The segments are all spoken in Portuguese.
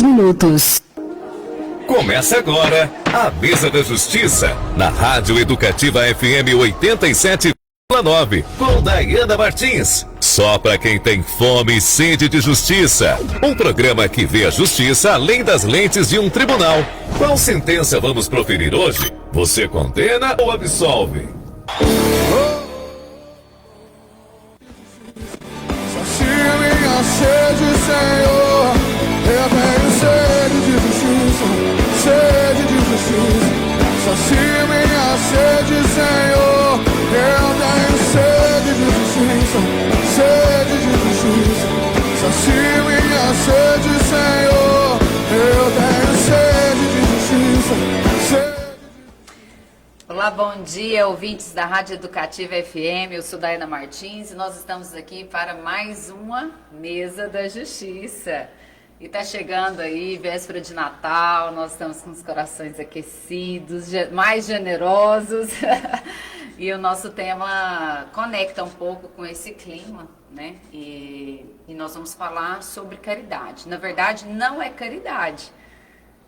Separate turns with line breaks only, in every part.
10 minutos.
Começa agora a Mesa da Justiça, na Rádio Educativa FM 87,9, com Daiana Martins. Só para quem tem fome e sede de justiça. Um programa que vê a justiça além das lentes de um tribunal. Qual sentença vamos proferir hoje? Você condena ou absolve?
Sacia minha sede, Senhor. Eu tenho sede de justiça, sede de justiça. Sacia minha sede, Senhor. Eu tenho sede de justiça, sede de justiça. Sacia minha sede, Senhor. Eu tenho sede de justiça, sede.
Olá, bom dia, ouvintes da Rádio Educativa FM. Eu sou Daiana Martins e nós estamos aqui para mais uma Mesa da Justiça. E tá chegando aí, véspera de Natal, nós estamos com os corações aquecidos, mais generosos. E o nosso tema conecta um pouco com esse clima, né? E nós vamos falar sobre caridade. Na verdade, não é caridade.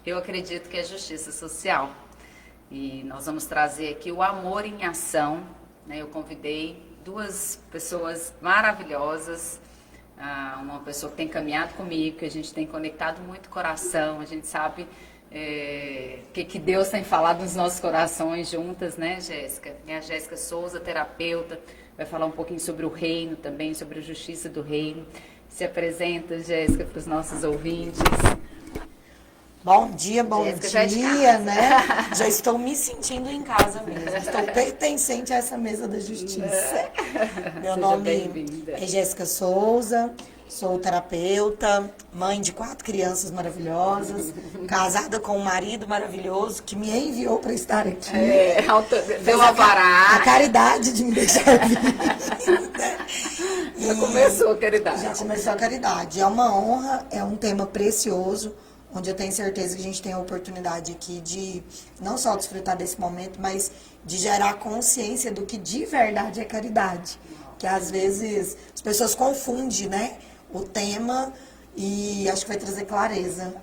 Eu acredito que é justiça social. E nós vamos trazer aqui o amor em ação, né? Eu convidei duas pessoas maravilhosas, uma pessoa que tem caminhado comigo, que a gente tem conectado muito coração, a gente sabe que Deus tem falado nos nossos corações juntas, né, Jéssica? A Jéssica Souza, terapeuta, vai falar um pouquinho sobre o reino também, sobre a justiça do reino. Se apresenta, Jéssica, para os nossos ouvintes.
Bom dia, bom
Jéssica,
dia, né? Já estou me sentindo em casa mesmo. Estou pertencente a essa mesa da justiça. Meu nome é Jéssica Souza, sou terapeuta, mãe de 4 crianças maravilhosas, casada com um marido maravilhoso que me enviou para estar aqui.
Deu alvará.
A caridade de me deixar vir. Né?
Já começou a caridade.
Já começou a caridade. É uma honra, é um tema precioso, onde eu tenho certeza que a gente tem a oportunidade aqui de não só desfrutar desse momento, mas de gerar consciência do que de verdade é caridade. Que às vezes as pessoas confundem, né, o tema, e acho que vai trazer clareza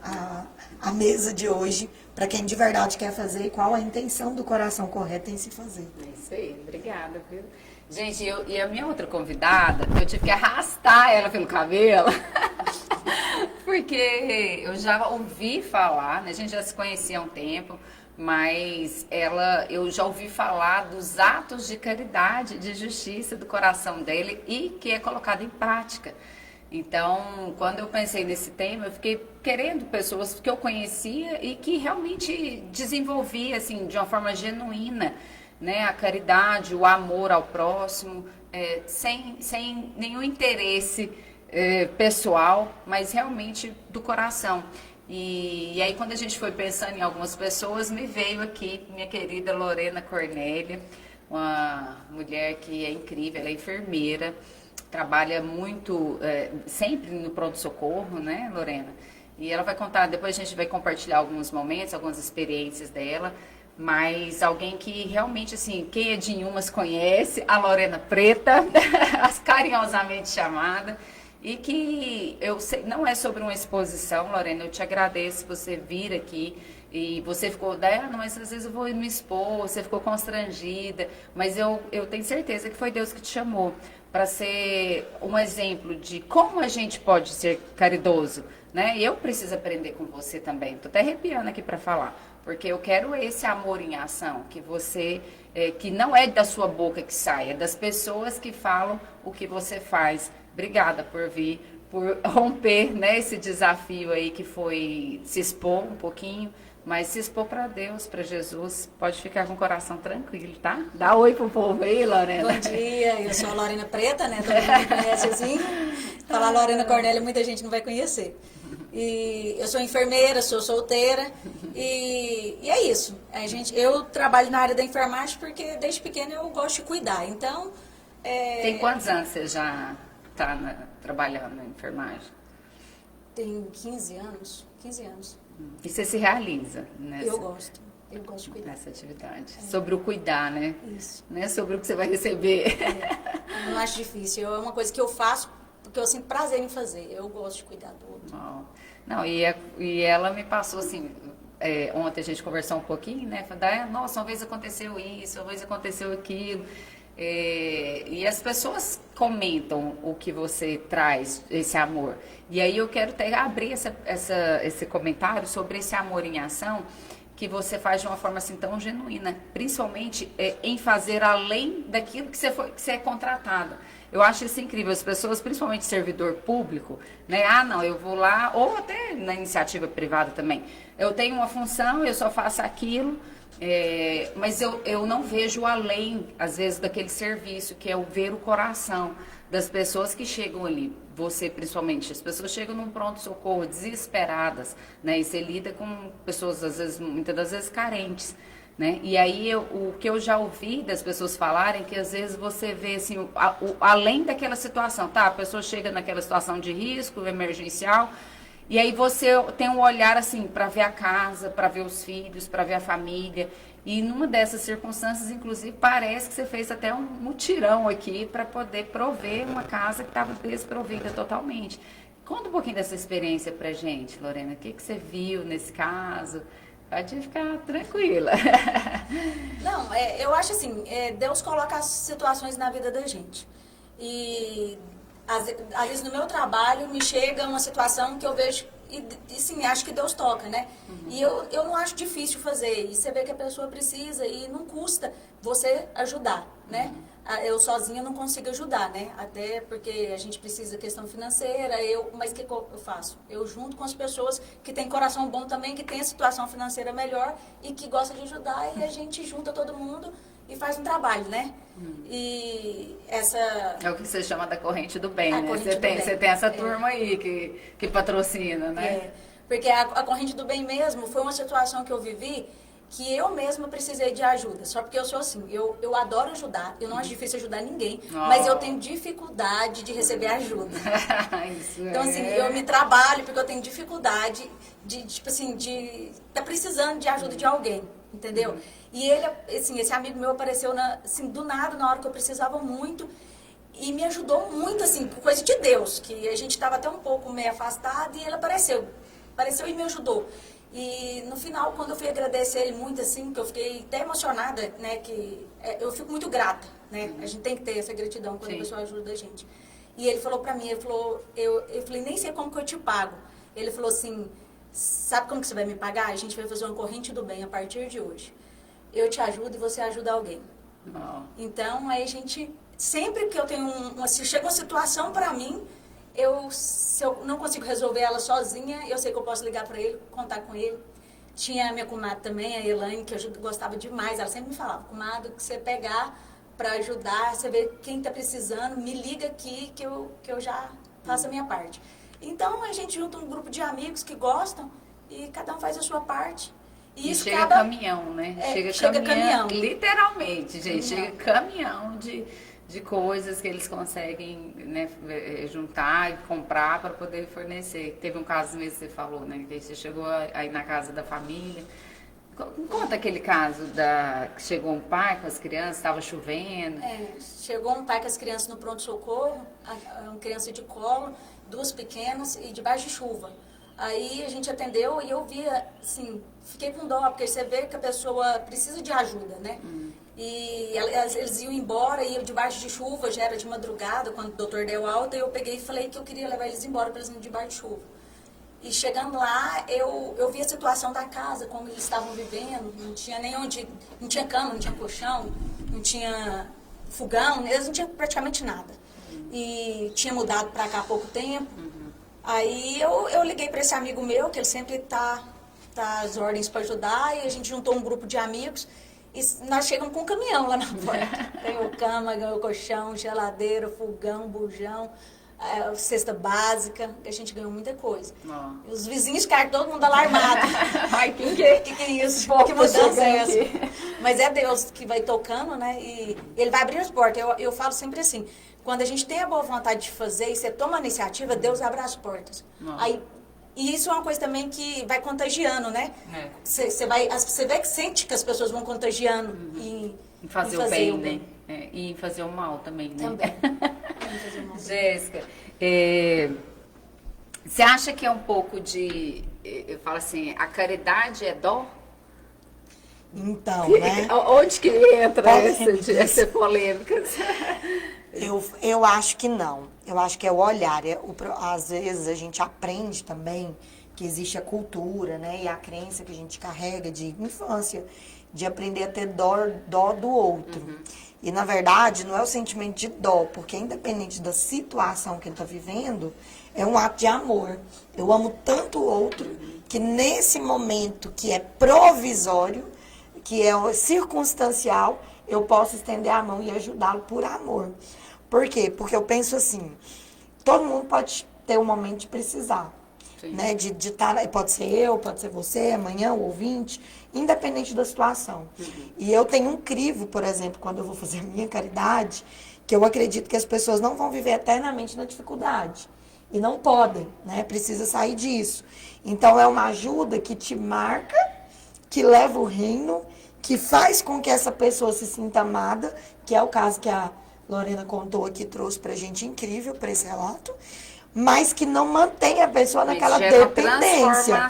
à mesa de hoje para quem de verdade quer fazer e qual a intenção do coração correto em se fazer.
É isso aí, obrigada, viu? Gente, e a minha outra convidada, eu tive que arrastar ela pelo cabelo, porque eu já ouvi falar, né? A gente já se conhecia há um tempo, mas eu já ouvi falar dos atos de caridade, de justiça do coração dele e que é colocado em prática. Então, quando eu pensei nesse tema, eu fiquei querendo pessoas que eu conhecia e que realmente desenvolvia, assim, de uma forma genuína, né, a caridade, o amor ao próximo, sem nenhum interesse pessoal, mas realmente do coração. E aí, quando a gente foi pensando em algumas pessoas, me veio aqui minha querida Lorena Cornélia, uma mulher que é incrível, ela é enfermeira, trabalha muito, sempre no pronto-socorro, né, Lorena? E ela vai contar, depois a gente vai compartilhar alguns momentos, algumas experiências dela, mas alguém que realmente, assim, quem é de Inhumas conhece, a Lorena Preta, carinhosamente chamada, e que eu sei, não é sobre uma exposição, Lorena, eu te agradeço você vir aqui, e você ficou, Daiana, mas às vezes eu vou me expor, você ficou constrangida, mas eu tenho certeza que foi Deus que te chamou para ser um exemplo de como a gente pode ser caridoso, né? E eu preciso aprender com você também, estou até arrepiando aqui para falar, porque eu quero esse amor em ação, que você, que não é da sua boca que sai, é das pessoas que falam o que você faz. Obrigada por vir, por romper, né, esse desafio aí que foi se expor um pouquinho, mas se expor para Deus, para Jesus, pode ficar com o coração tranquilo, tá? Dá oi pro povo aí, Lorena.
Bom dia, eu sou a Lorena Preta, né? Todo mundo me conhece assim. Falar Lorena Cornélia, muita gente não vai conhecer. E eu sou enfermeira, sou solteira e é isso. Eu trabalho na área da enfermagem porque desde pequena eu gosto de cuidar. Então,
Tem quantos anos você já está trabalhando na enfermagem?
Tem 15 anos. 15 anos.
E você se realiza nessa?
Eu gosto de cuidar.
Nessa atividade. Sobre o cuidar, né?
Isso.
Não é sobre o que você vai receber.
Não acho difícil. É uma coisa que eu faço porque eu sinto prazer em fazer. Eu gosto de cuidar do outro.
Não, e ela me passou assim, ontem a gente conversou um pouquinho, né? Falei, nossa, uma vez aconteceu isso, uma vez aconteceu aquilo. E as pessoas comentam o que você traz, esse amor. E aí eu quero até abrir esse comentário sobre esse amor em ação que você faz de uma forma assim tão genuína, principalmente em fazer além daquilo que você é contratado. Eu acho isso incrível, as pessoas, principalmente servidor público, né? Não, eu vou lá, ou até na iniciativa privada também. Eu tenho uma função, eu só faço aquilo. Mas eu não vejo além, às vezes, daquele serviço, que é o ver o coração das pessoas que chegam ali. Você, principalmente, as pessoas chegam num pronto-socorro desesperadas, né? E você lida com pessoas, às vezes, muitas das vezes, carentes, né? E aí, o que eu já ouvi das pessoas falarem, que às vezes você vê, assim, além daquela situação, tá? A pessoa chega naquela situação de risco emergencial, e aí você tem um olhar assim para ver a casa, para ver os filhos, para ver a família. E numa dessas circunstâncias, inclusive, parece que você fez até um mutirão aqui para poder prover uma casa que estava desprovida totalmente. Conta um pouquinho dessa experiência pra gente, Lorena. O que você viu nesse caso? Pode ficar tranquila.
Não, eu acho assim, Deus coloca as situações na vida da gente. E às vezes no meu trabalho me chega uma situação que eu vejo e sim, acho que Deus toca, né? E eu não acho difícil fazer. E você vê que a pessoa precisa e não custa você ajudar, né? Eu sozinha não consigo ajudar, né? Até porque a gente precisa da questão financeira, mas o que eu faço? Eu junto com as pessoas que têm coração bom também, que têm a situação financeira melhor e que gostam de ajudar, e a gente junta todo mundo e faz um trabalho, né? E essa...
É o que você chama da corrente do bem, né?
Você
tem essa turma aí que patrocina, né?
Porque a corrente do bem mesmo foi uma situação que eu vivi que eu mesma precisei de ajuda. Só porque eu sou assim, eu adoro ajudar, eu não acho difícil ajudar ninguém, mas eu tenho dificuldade de receber ajuda. Então, assim, eu me trabalho porque eu tenho dificuldade de tá precisando de ajuda de alguém, entendeu? E ele, assim, esse amigo meu apareceu assim, do nada, na hora que eu precisava muito, e me ajudou muito, assim, por coisa de Deus, que a gente estava até um pouco meio afastado, e ele apareceu e me ajudou. E no final, quando eu fui agradecer ele muito, assim, que eu fiquei até emocionada, né, que eu fico muito grata, né, a gente tem que ter essa gratidão quando a pessoa ajuda a gente. E ele falou pra mim, eu falei, nem sei como que eu te pago. Ele falou assim, sabe como que você vai me pagar? A gente vai fazer uma corrente do bem a partir de hoje. Eu te ajudo e você ajuda alguém. Então, aí a gente, sempre que eu tenho se chega uma situação pra mim, se eu não consigo resolver ela sozinha, eu sei que eu posso ligar para ele, contar com ele. Tinha a minha comadre também, a Elaine, que eu gostava demais. Ela sempre me falava, comadre, que você pegar para ajudar, você vê quem está precisando, me liga aqui que eu já faço a minha parte. Então, a gente junta um grupo de amigos que gostam e cada um faz a sua parte.
E isso chega caminhão, né?
Chega caminhão.
Literalmente, gente. Chega caminhão de coisas que eles conseguem, né, juntar e comprar para poder fornecer. Teve um caso mesmo que você falou, né, que você chegou aí na casa da família. Conta aquele caso que chegou um pai com as crianças, estava chovendo.
Chegou um pai com as crianças no pronto-socorro, uma criança de colo, 2 pequenas e debaixo de chuva. Aí a gente atendeu e eu via, assim, fiquei com dó, porque você vê que a pessoa precisa de ajuda, né? E eles iam embora, iam debaixo de chuva, já era de madrugada, quando o doutor deu alta, eu peguei e falei que eu queria levar eles embora para eles não debaixo de chuva. E chegando lá, eu vi a situação da casa, como eles estavam vivendo, não tinha nem onde, não tinha cama, não tinha colchão, não tinha fogão, eles não tinham praticamente nada. E tinha mudado para cá há pouco tempo. Aí eu liguei para esse amigo meu, que ele sempre tá às ordens para ajudar, e a gente juntou um grupo de amigos. E nós chegamos com um caminhão lá na porta. Ganhou cama, ganhou colchão, geladeira, fogão, bujão, cesta básica. A gente ganhou muita coisa. E os vizinhos ficaram todo mundo alarmado.
Ai, que é isso?
Que mudança é essa? Mas é Deus que vai tocando, né? E ele vai abrir as portas. Eu falo sempre assim, quando a gente tem a boa vontade de fazer e você toma a iniciativa, Deus abre as portas. Aí, e isso é uma coisa também que vai contagiando, né? Você vê que sente que as pessoas vão contagiando
em fazer o bem, né? E em fazer o mal também, né?
Também.
Jéssica, Você acha que é um pouco de, eu falo assim, a caridade é dó?
Então, né?
Onde que entra essa polêmica?
Eu acho que não. Eu acho que é o olhar. Às vezes a gente aprende também que existe a cultura, né? E a crença que a gente carrega de infância, de aprender a ter dó do outro. E, na verdade, não é o sentimento de dó, porque independente da situação que ele está vivendo, é um ato de amor. Eu amo tanto o outro que nesse momento que é provisório, que é circunstancial, eu posso estender a mão e ajudá-lo por amor. Por quê? Porque eu penso assim, todo mundo pode ter um momento de precisar. Né, de estar, pode ser eu, pode ser você, amanhã, o ouvinte, independente da situação. E eu tenho um crivo, por exemplo, quando eu vou fazer a minha caridade, que eu acredito que as pessoas não vão viver eternamente na dificuldade. E não podem, né? Precisa sair disso. Então, é uma ajuda que te marca, que leva o reino, que faz com que essa pessoa se sinta amada, que é o caso que a Lorena contou aqui, trouxe pra gente incrível, para esse relato, mas que não mantém a pessoa naquela dependência.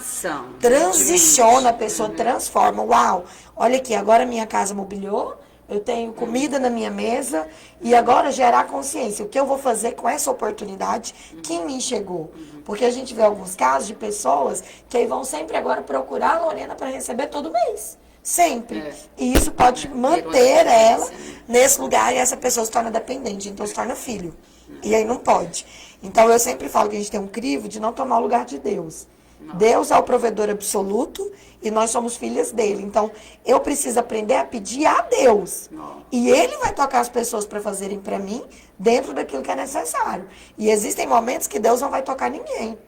Transiciona a pessoa, transforma. Uau, olha aqui, agora minha casa mobiliou, eu tenho comida na minha mesa, e agora gerar consciência. O que eu vou fazer com essa oportunidade que em mim chegou? Porque a gente vê alguns casos de pessoas que aí vão sempre agora procurar a Lorena para receber todo mês. Sempre. E isso pode manter ela nesse lugar e essa pessoa se torna dependente, então se torna filho. E aí não pode. Então eu sempre falo que a gente tem um crivo de não tomar o lugar de Deus. Deus é o provedor absoluto e nós somos filhas dele. Então eu preciso aprender a pedir a Deus. E ele vai tocar as pessoas para fazerem para mim dentro daquilo que é necessário. E existem momentos que Deus não vai tocar ninguém.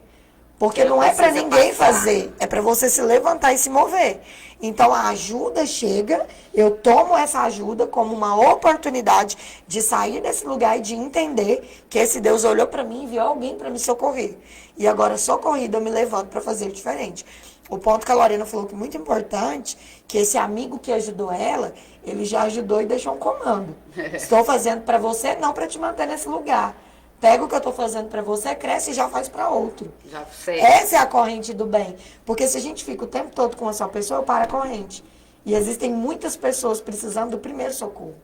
Porque não é para ninguém fazer, é para você se levantar e se mover. Então a ajuda chega, eu tomo essa ajuda como uma oportunidade de sair desse lugar e de entender que esse Deus olhou para mim e enviou alguém para me socorrer. E agora, socorrida, eu me levanto para fazer diferente. O ponto que a Lorena falou que é muito importante, que esse amigo que ajudou ela, ele já ajudou e deixou um comando. Estou fazendo para você, não para te manter nesse lugar. Pega o que eu estou fazendo para você, cresce e já faz para outro.
Já sei.
Essa é a corrente do bem. Porque se a gente fica o tempo todo com uma só pessoa, eu paro a corrente. E existem muitas pessoas precisando do primeiro socorro,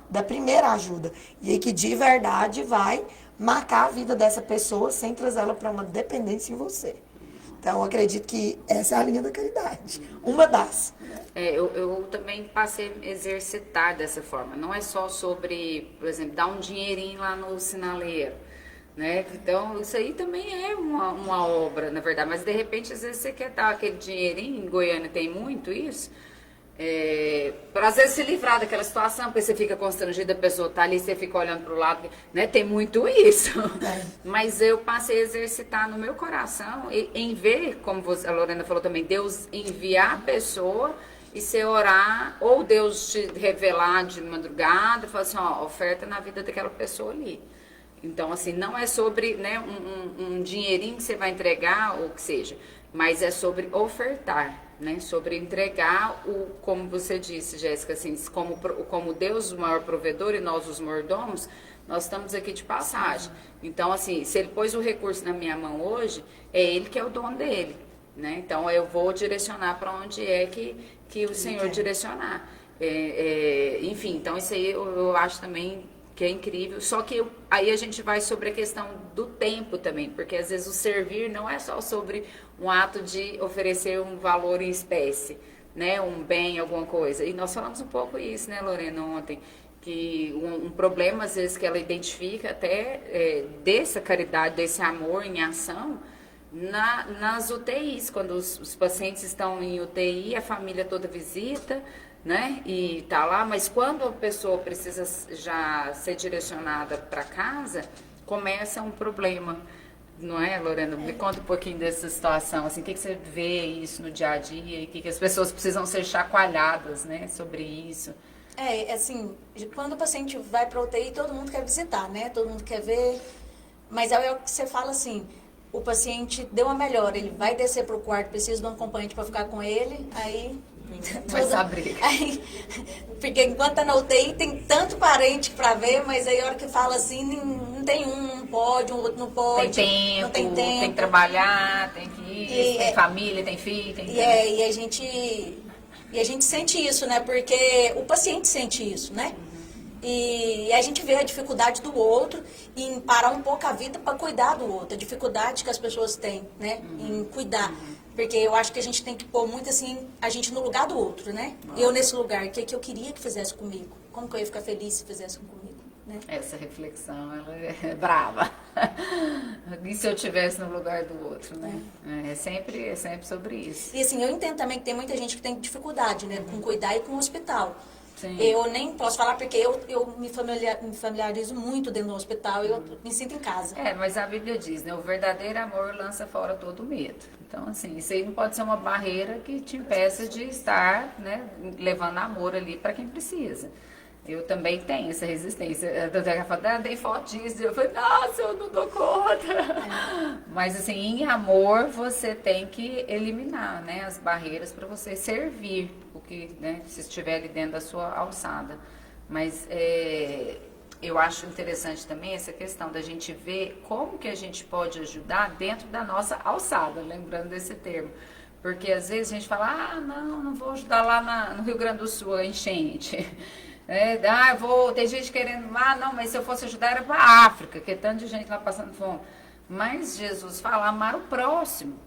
da primeira ajuda. E aí que de verdade vai marcar a vida dessa pessoa sem trazê-la para uma dependência em você. Então, eu acredito que essa é a linha da caridade. Uma das.
Eu também passei a exercitar dessa forma. Não é só sobre, por exemplo, dar um dinheirinho lá no sinaleiro. Né? Então, isso aí também é uma obra, na verdade. Mas, de repente, às vezes você quer dar aquele dinheirinho, em Goiânia tem muito isso, para, às vezes, se livrar daquela situação, porque você fica constrangida, a pessoa está ali, você fica olhando para o lado, né? Tem muito isso. Mas eu passei a exercitar no meu coração, em ver, como a Lorena falou também, Deus enviar a pessoa e você orar, ou Deus te revelar de madrugada, falar assim, ó, oferta na vida daquela pessoa ali. Então, assim, não é sobre, né, um dinheirinho que você vai entregar, ou que seja, mas é sobre ofertar, né, sobre entregar, como você disse, Jéssica, assim, como Deus, o maior provedor, e nós, os mordomos, nós estamos aqui de passagem. Então, assim, se ele pôs o recurso na minha mão hoje, é ele que é o dono dele, né? Então, eu vou direcionar para onde é que o Senhor direcionar. Enfim, então, isso aí eu acho também que é incrível, só que aí a gente vai sobre a questão do tempo também, porque às vezes o servir não é só sobre um ato de oferecer um valor em espécie, né, um bem, alguma coisa. E nós falamos um pouco isso, né, Lorena, ontem, que um problema às vezes que ela identifica até dessa caridade, desse amor em ação, nas UTIs, quando os pacientes estão em UTI, a família toda visita, né? E tá lá, mas quando a pessoa precisa já ser direcionada para casa, começa um problema, não é, Lorena? Me conta um pouquinho dessa situação, assim, o que você vê isso no dia a dia, e o que as pessoas precisam ser chacoalhadas, né, sobre isso?
Assim, quando o paciente vai para UTI, todo mundo quer visitar, né? Todo mundo quer ver, mas é o que você fala assim, o paciente deu uma melhora, ele vai descer para o quarto, precisa de um acompanhante para ficar com ele, aí...
Mas a briga.
Aí, porque enquanto tá na UTI tem tanto parente para ver, mas aí a hora que fala assim, não tem um pode, um outro não pode.
Tem tempo,
não tem tempo.
tem que trabalhar, tem que ir, tem família, tem filho, tem...
E a gente sente isso, né? Porque o paciente sente isso, né? E a gente vê a dificuldade do outro em parar um pouco a vida para cuidar do outro, a dificuldade que as pessoas têm, né? Em cuidar. Porque eu acho que a gente tem que pôr muito assim, a gente no lugar do outro, né? Eu nesse lugar, o que eu queria que fizesse comigo? Como que eu ia ficar feliz se fizesse comigo? Né?
Essa reflexão, ela é brava. E se eu estivesse no lugar do outro, né? É sempre sobre isso.
E assim, eu entendo também que tem muita gente que tem dificuldade, né? Com cuidar e com o hospital.
Sim.
Eu nem posso falar porque eu me familiarizo muito dentro do hospital, eu me sinto em casa.
Mas a Bíblia diz, né? O verdadeiro amor lança fora todo medo. Então, assim, isso aí não pode ser uma barreira que te impeça de estar, né, levando amor ali para quem precisa. Eu também tenho essa resistência. A doutora fala, dei foto disso. Eu falei, nossa, eu não dou conta. Mas, assim, em amor, você tem que eliminar, né, as barreiras para você servir o que, né, se estiver ali dentro da sua alçada. Mas eu acho interessante também essa questão da gente ver como que a gente pode ajudar dentro da nossa alçada, lembrando desse termo. Porque, às vezes, a gente fala, não vou ajudar lá no Rio Grande do Sul, a enchente. Tem gente querendo, não, mas se eu fosse ajudar era para a África, que é tanto de gente lá passando fome. Mas Jesus fala, amar o próximo.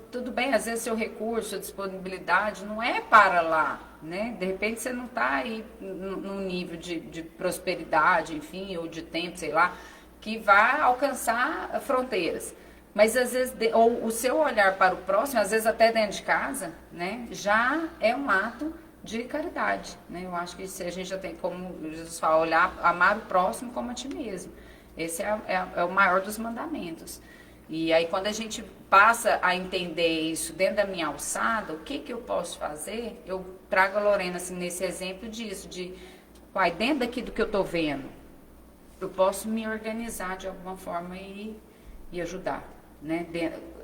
Tudo bem, às vezes seu recurso, a disponibilidade não é para lá, né? De repente você não está aí num nível de prosperidade, enfim, ou de tempo, sei lá, que vai alcançar fronteiras. Mas às vezes, ou o seu olhar para o próximo, às vezes até dentro de casa, né, já é um ato de caridade, né? Eu acho que se a gente já tem, como Jesus fala, olhar, amar o próximo como a ti mesmo. Esse é o maior dos mandamentos. E aí quando a gente passa a entender isso dentro da minha alçada, o que eu posso fazer? Eu trago a Lorena assim, nesse exemplo disso, dentro daqui do que eu estou vendo, eu posso me organizar de alguma forma e ajudar. Né?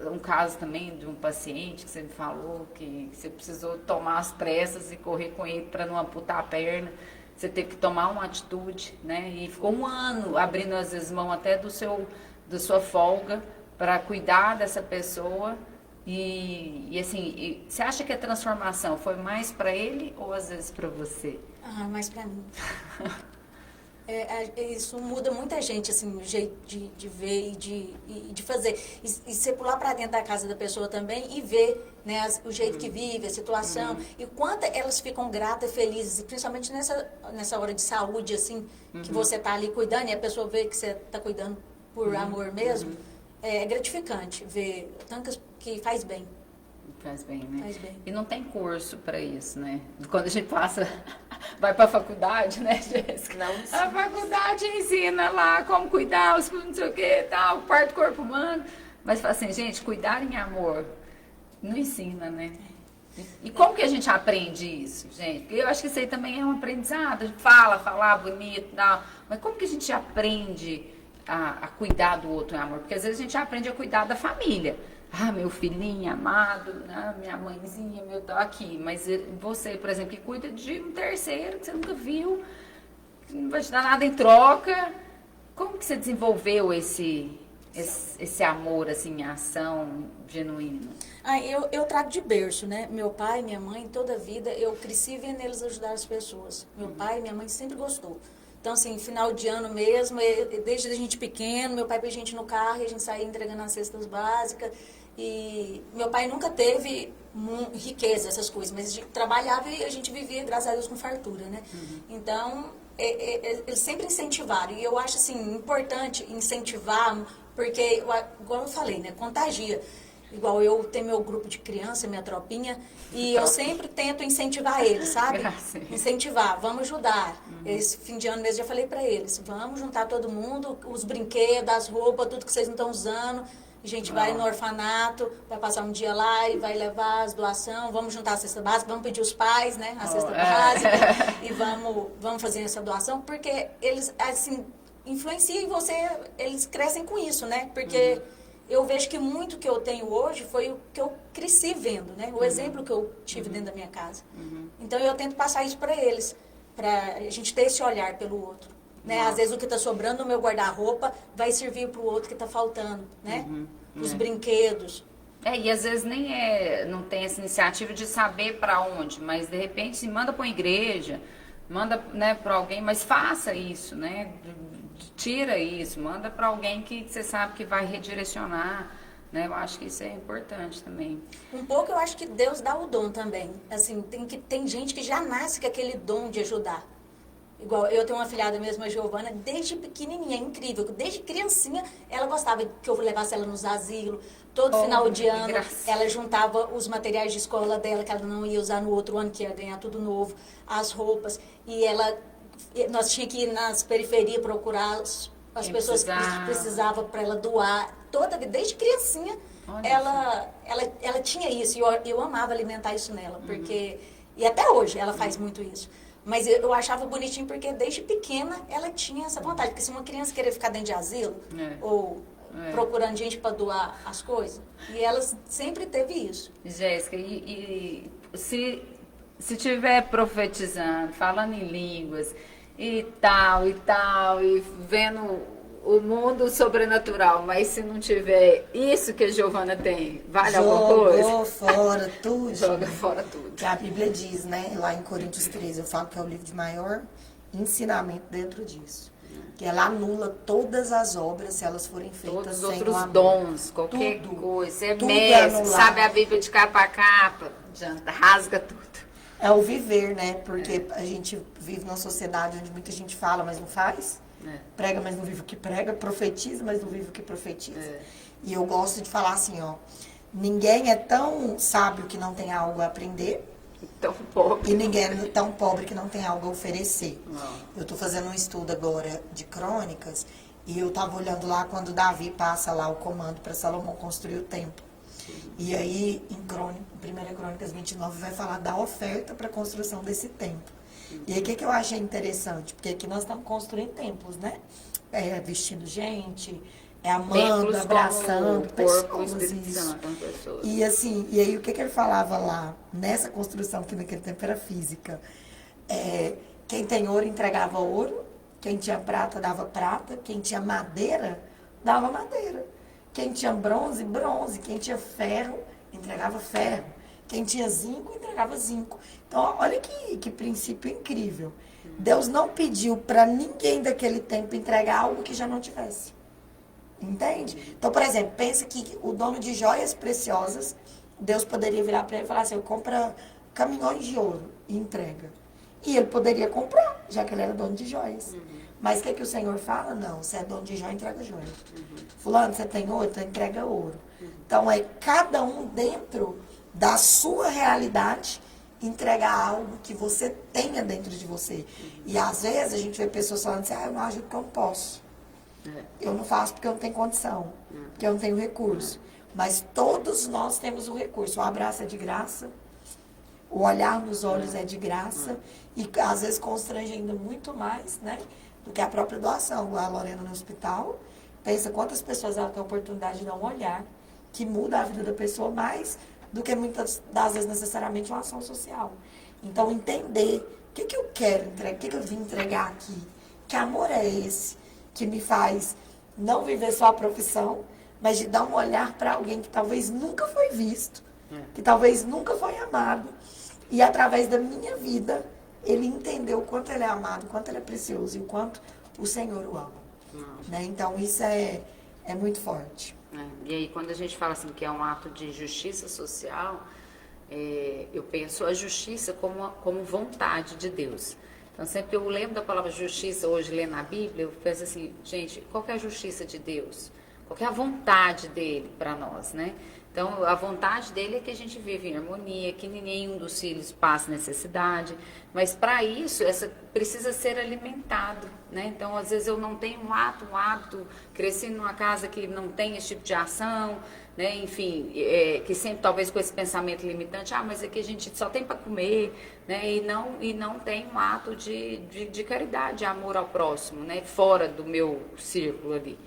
Um caso também de um paciente que você me falou que você precisou tomar as pressas e correr com ele para não amputar a perna, você teve que tomar uma atitude, né? E ficou um ano abrindo às vezes mão até da sua folga para cuidar dessa pessoa e assim, você acha que a transformação foi mais para ele ou às vezes para você?
Mais para mim. Isso muda muita gente, assim, o jeito de ver e de fazer. E você pular para dentro da casa da pessoa também e ver, né, o jeito que vive, a situação. E quanto elas ficam gratas, felizes, principalmente nessa hora de saúde, assim, que você está ali cuidando e a pessoa vê que você está cuidando por amor mesmo. É gratificante ver tanto que faz bem.
Faz bem, né?
Faz bem.
E não tem curso para isso, né? Quando a gente vai para a faculdade, né, Jéssica?
Não.
A faculdade ensina lá como cuidar, não sei o que, tal, parte do corpo humano. Mas fala assim, gente, cuidar em amor não ensina, né? E como que a gente aprende isso, gente? Porque eu acho que isso aí também é um aprendizado. A gente falar bonito, tal. Mas como que a gente aprende a cuidar do outro em amor? Porque às vezes a gente aprende a cuidar da família. Meu filhinho amado, minha mãezinha, aqui. Mas você, por exemplo, que cuida de um terceiro que você nunca viu, que não vai te dar nada em troca. Como que você desenvolveu esse amor, assim, ação genuína?
Eu trago de berço, né? Meu pai, minha mãe, toda a vida, eu cresci vendo eles ajudar as pessoas. Meu pai e minha mãe sempre gostou. Então, assim, final de ano mesmo, desde a gente pequeno, meu pai põe a gente no carro e a gente saía entregando as cestas básicas. E meu pai nunca teve riqueza, essas coisas, mas a gente trabalhava e a gente vivia, graças a Deus, com fartura, né? Então, eles sempre incentivaram. E eu acho, assim, importante incentivar, porque, igual eu falei, né? Contagia. Igual eu tenho meu grupo de criança, minha tropinha, e eu sempre tento incentivar eles, sabe?
Graças.
Incentivar, vamos ajudar. Esse fim de ano mesmo, já falei pra eles, vamos juntar todo mundo, os brinquedos, as roupas, tudo que vocês não estão usando. A gente vai no orfanato, vai passar um dia lá e vai levar as doações, vamos juntar a cesta básica, vamos pedir os pais, né, a cesta básica, e vamos fazer essa doação, porque eles, assim, influenciam em você, eles crescem com isso, né? Porque eu vejo que muito que eu tenho hoje foi o que eu cresci vendo, né? O exemplo que eu tive dentro da minha casa. Então eu tento passar isso para eles, para a gente ter esse olhar pelo outro. né? Às vezes o que está sobrando no meu guarda-roupa vai servir para o outro que está faltando, né? Os brinquedos.
E às vezes nem não tem essa iniciativa de saber para onde, mas de repente se manda para uma igreja, manda, né, para alguém, mas faça isso, né? Tira isso, manda para alguém que você sabe que vai redirecionar, né? Eu acho que isso é importante também.
Um pouco eu acho que Deus dá o dom também. Assim, tem gente que já nasce com aquele dom de ajudar. Igual, eu tenho uma afilhada mesmo, a Giovana, desde pequenininha, é incrível. Desde criancinha, ela gostava que eu levasse ela nos asilos. Todo final de ano, ela juntava os materiais de escola dela, que ela não ia usar no outro ano, que ia ganhar tudo novo, as roupas. E nós tínhamos que ir nas periferias procurar as pessoas que precisavam para ela doar. Desde criancinha, ela tinha isso. E eu amava alimentar isso nela, porque... E até hoje ela faz muito isso. Mas eu achava bonitinho porque desde pequena ela tinha essa vontade. Porque se uma criança querer ficar dentro de asilo, ou procurando gente para doar as coisas, e ela sempre teve isso.
Jéssica, e se tiver profetizando, falando em línguas e tal, e vendo o mundo sobrenatural, mas se não tiver isso que a Giovana tem, vale alguma coisa?
Jogou fora tudo.
Joga fora tudo.
Que a Bíblia diz, né? Lá em Coríntios 13, eu falo que é o livro de maior ensinamento dentro disso. Que ela anula todas as obras se elas forem feitas
todos os
sem
outros
o amor.
dons, qualquer
Tudo.
coisa. Você é
Tudo
mestre,
anulado.
sabe a Bíblia de capa a capa, adianta, rasga tudo.
É o viver, né? Porque a gente vive numa sociedade onde muita gente fala, mas não faz. Prega, mas não vive o que prega. Profetiza, mas não vive o que profetiza. E eu gosto de falar assim, ó. Ninguém é tão sábio que não tem algo a aprender.
Tão pobre.
E ninguém é tão pobre que não tem algo a oferecer. Eu tô fazendo um estudo agora de crônicas. E eu tava olhando lá quando Davi passa lá o comando para Salomão construir o templo. E aí, em 1 Crônicas 29, vai falar da oferta para a construção desse templo. E aí, o que eu achei interessante? Porque aqui nós estamos construindo templos, né? Vestindo gente, amando,
Templos
abraçando pessoas.
Isso.
E assim, e aí o que ele falava lá, nessa construção, que naquele tempo era física? Quem tem ouro entregava ouro, quem tinha prata dava prata, quem tinha madeira dava madeira. Quem tinha bronze, bronze. Quem tinha ferro, entregava ferro. Quem tinha zinco, entregava zinco. Então, olha que princípio incrível. Deus não pediu para ninguém daquele tempo entregar algo que já não tivesse. Entende? Então, por exemplo, pensa que o dono de joias preciosas, Deus poderia virar para ele e falar assim, eu compro caminhões de ouro e entrega. E ele poderia comprar, já que ele era dono de joias. Mas o que o Senhor fala? Não, você é dono de joia, entrega joia. Fulano, você tem ouro, então entrega ouro. Então, é cada um dentro da sua realidade entregar algo que você tenha dentro de você. E às vezes a gente vê pessoas falando assim, eu não ajudo porque eu não posso. Eu não faço porque eu não tenho condição, porque eu não tenho recurso. Mas todos nós temos o recurso. O abraço é de graça, o olhar nos olhos é de graça, e às vezes constrange ainda muito mais, né, do que a própria doação. A Lorena no hospital, pensa quantas pessoas ela tem a oportunidade de dar um olhar que muda a vida da pessoa mais do que muitas das vezes necessariamente uma ação social. Então, entender o que eu quero entregar, o que eu vim entregar aqui, que amor é esse que me faz não viver só a profissão, mas de dar um olhar para alguém que talvez nunca foi visto, que talvez nunca foi amado, e através da minha vida, ele entendeu o quanto ele é amado, o quanto ele é precioso e o quanto o Senhor o ama. Né? Então, isso é muito forte.
E aí, quando a gente fala assim que é um ato de justiça social, eu penso a justiça como vontade de Deus. Então, sempre eu lembro da palavra justiça, hoje lendo a Bíblia, eu penso assim, gente, qual que é a justiça de Deus? Qual que é a vontade dele para nós, né? Então, a vontade dele é que a gente vive em harmonia, que nenhum dos filhos passe necessidade, mas para isso, precisa ser alimentado, né? Então, às vezes eu não tenho um hábito, cresci numa casa que não tem esse tipo de ação, né? Enfim, que sempre talvez com esse pensamento limitante, mas aqui a gente só tem para comer, né? E não tem um ato de caridade, de amor ao próximo, né? Fora do meu círculo ali.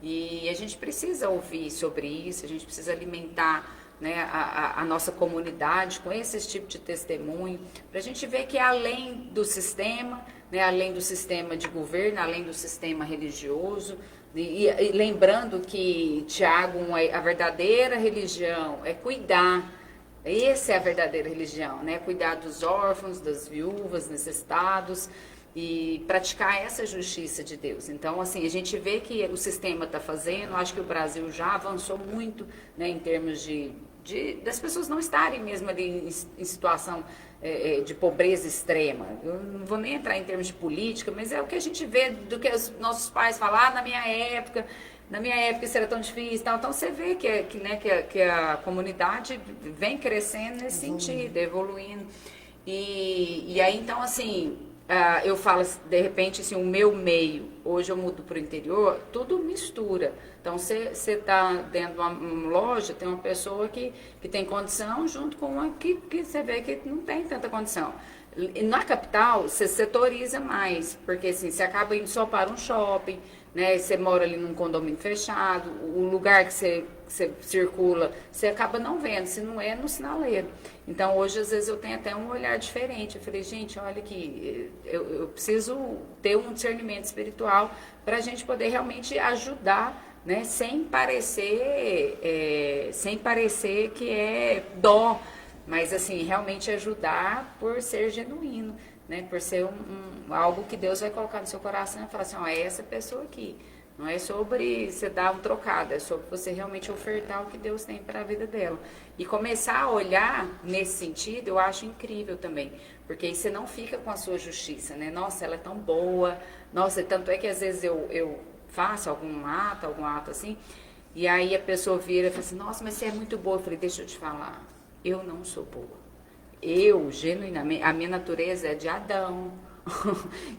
E a gente precisa ouvir sobre isso, a gente precisa alimentar, né, a nossa comunidade com esse tipo de testemunho, para a gente ver que além do sistema, né, além do sistema de governo, além do sistema religioso. E lembrando que, Tiago, a verdadeira religião é cuidar. Essa é a verdadeira religião, né? Cuidar dos órfãos, das viúvas, necessitados e praticar essa justiça de Deus. Então, assim, a gente vê que o sistema está fazendo, acho que o Brasil já avançou muito, né, em termos das pessoas não estarem mesmo ali em situação de pobreza extrema. Eu não vou nem entrar em termos de política, mas é o que a gente vê do que os nossos pais falaram na minha época isso era tão difícil, tal. Então você vê que a comunidade vem crescendo nesse sentido, evoluindo. E aí, então, assim, eu falo, de repente, assim, o meu meio, hoje eu mudo para o interior, tudo mistura. Então, você está dentro de uma loja, tem uma pessoa que tem condição, junto com uma que você vê que não tem tanta condição. Na capital, você setoriza mais, porque assim, você acaba indo só para um shopping, né? Você mora ali num condomínio fechado, o lugar que você circula, você acaba não vendo, se não é no sinaleiro. Então, hoje, às vezes, eu tenho até um olhar diferente. Eu falei, gente, olha aqui, eu preciso ter um discernimento espiritual para a gente poder realmente ajudar, né? Sem parecer que é dó, mas assim, realmente ajudar por ser genuíno, né? Por ser algo que Deus vai colocar no seu coração e falar assim, ó, é essa pessoa aqui. Não é sobre você dar um trocado, é sobre você realmente ofertar o que Deus tem para a vida dela. E começar a olhar nesse sentido, eu acho incrível também. Porque aí você não fica com a sua justiça, né? Nossa, ela é tão boa. Nossa, tanto é que às vezes eu faço algum ato assim, e aí a pessoa vira e fala assim, nossa, mas você é muito boa. Eu falei, deixa eu te falar, eu não sou boa. Eu, genuinamente, a minha natureza é de Adão,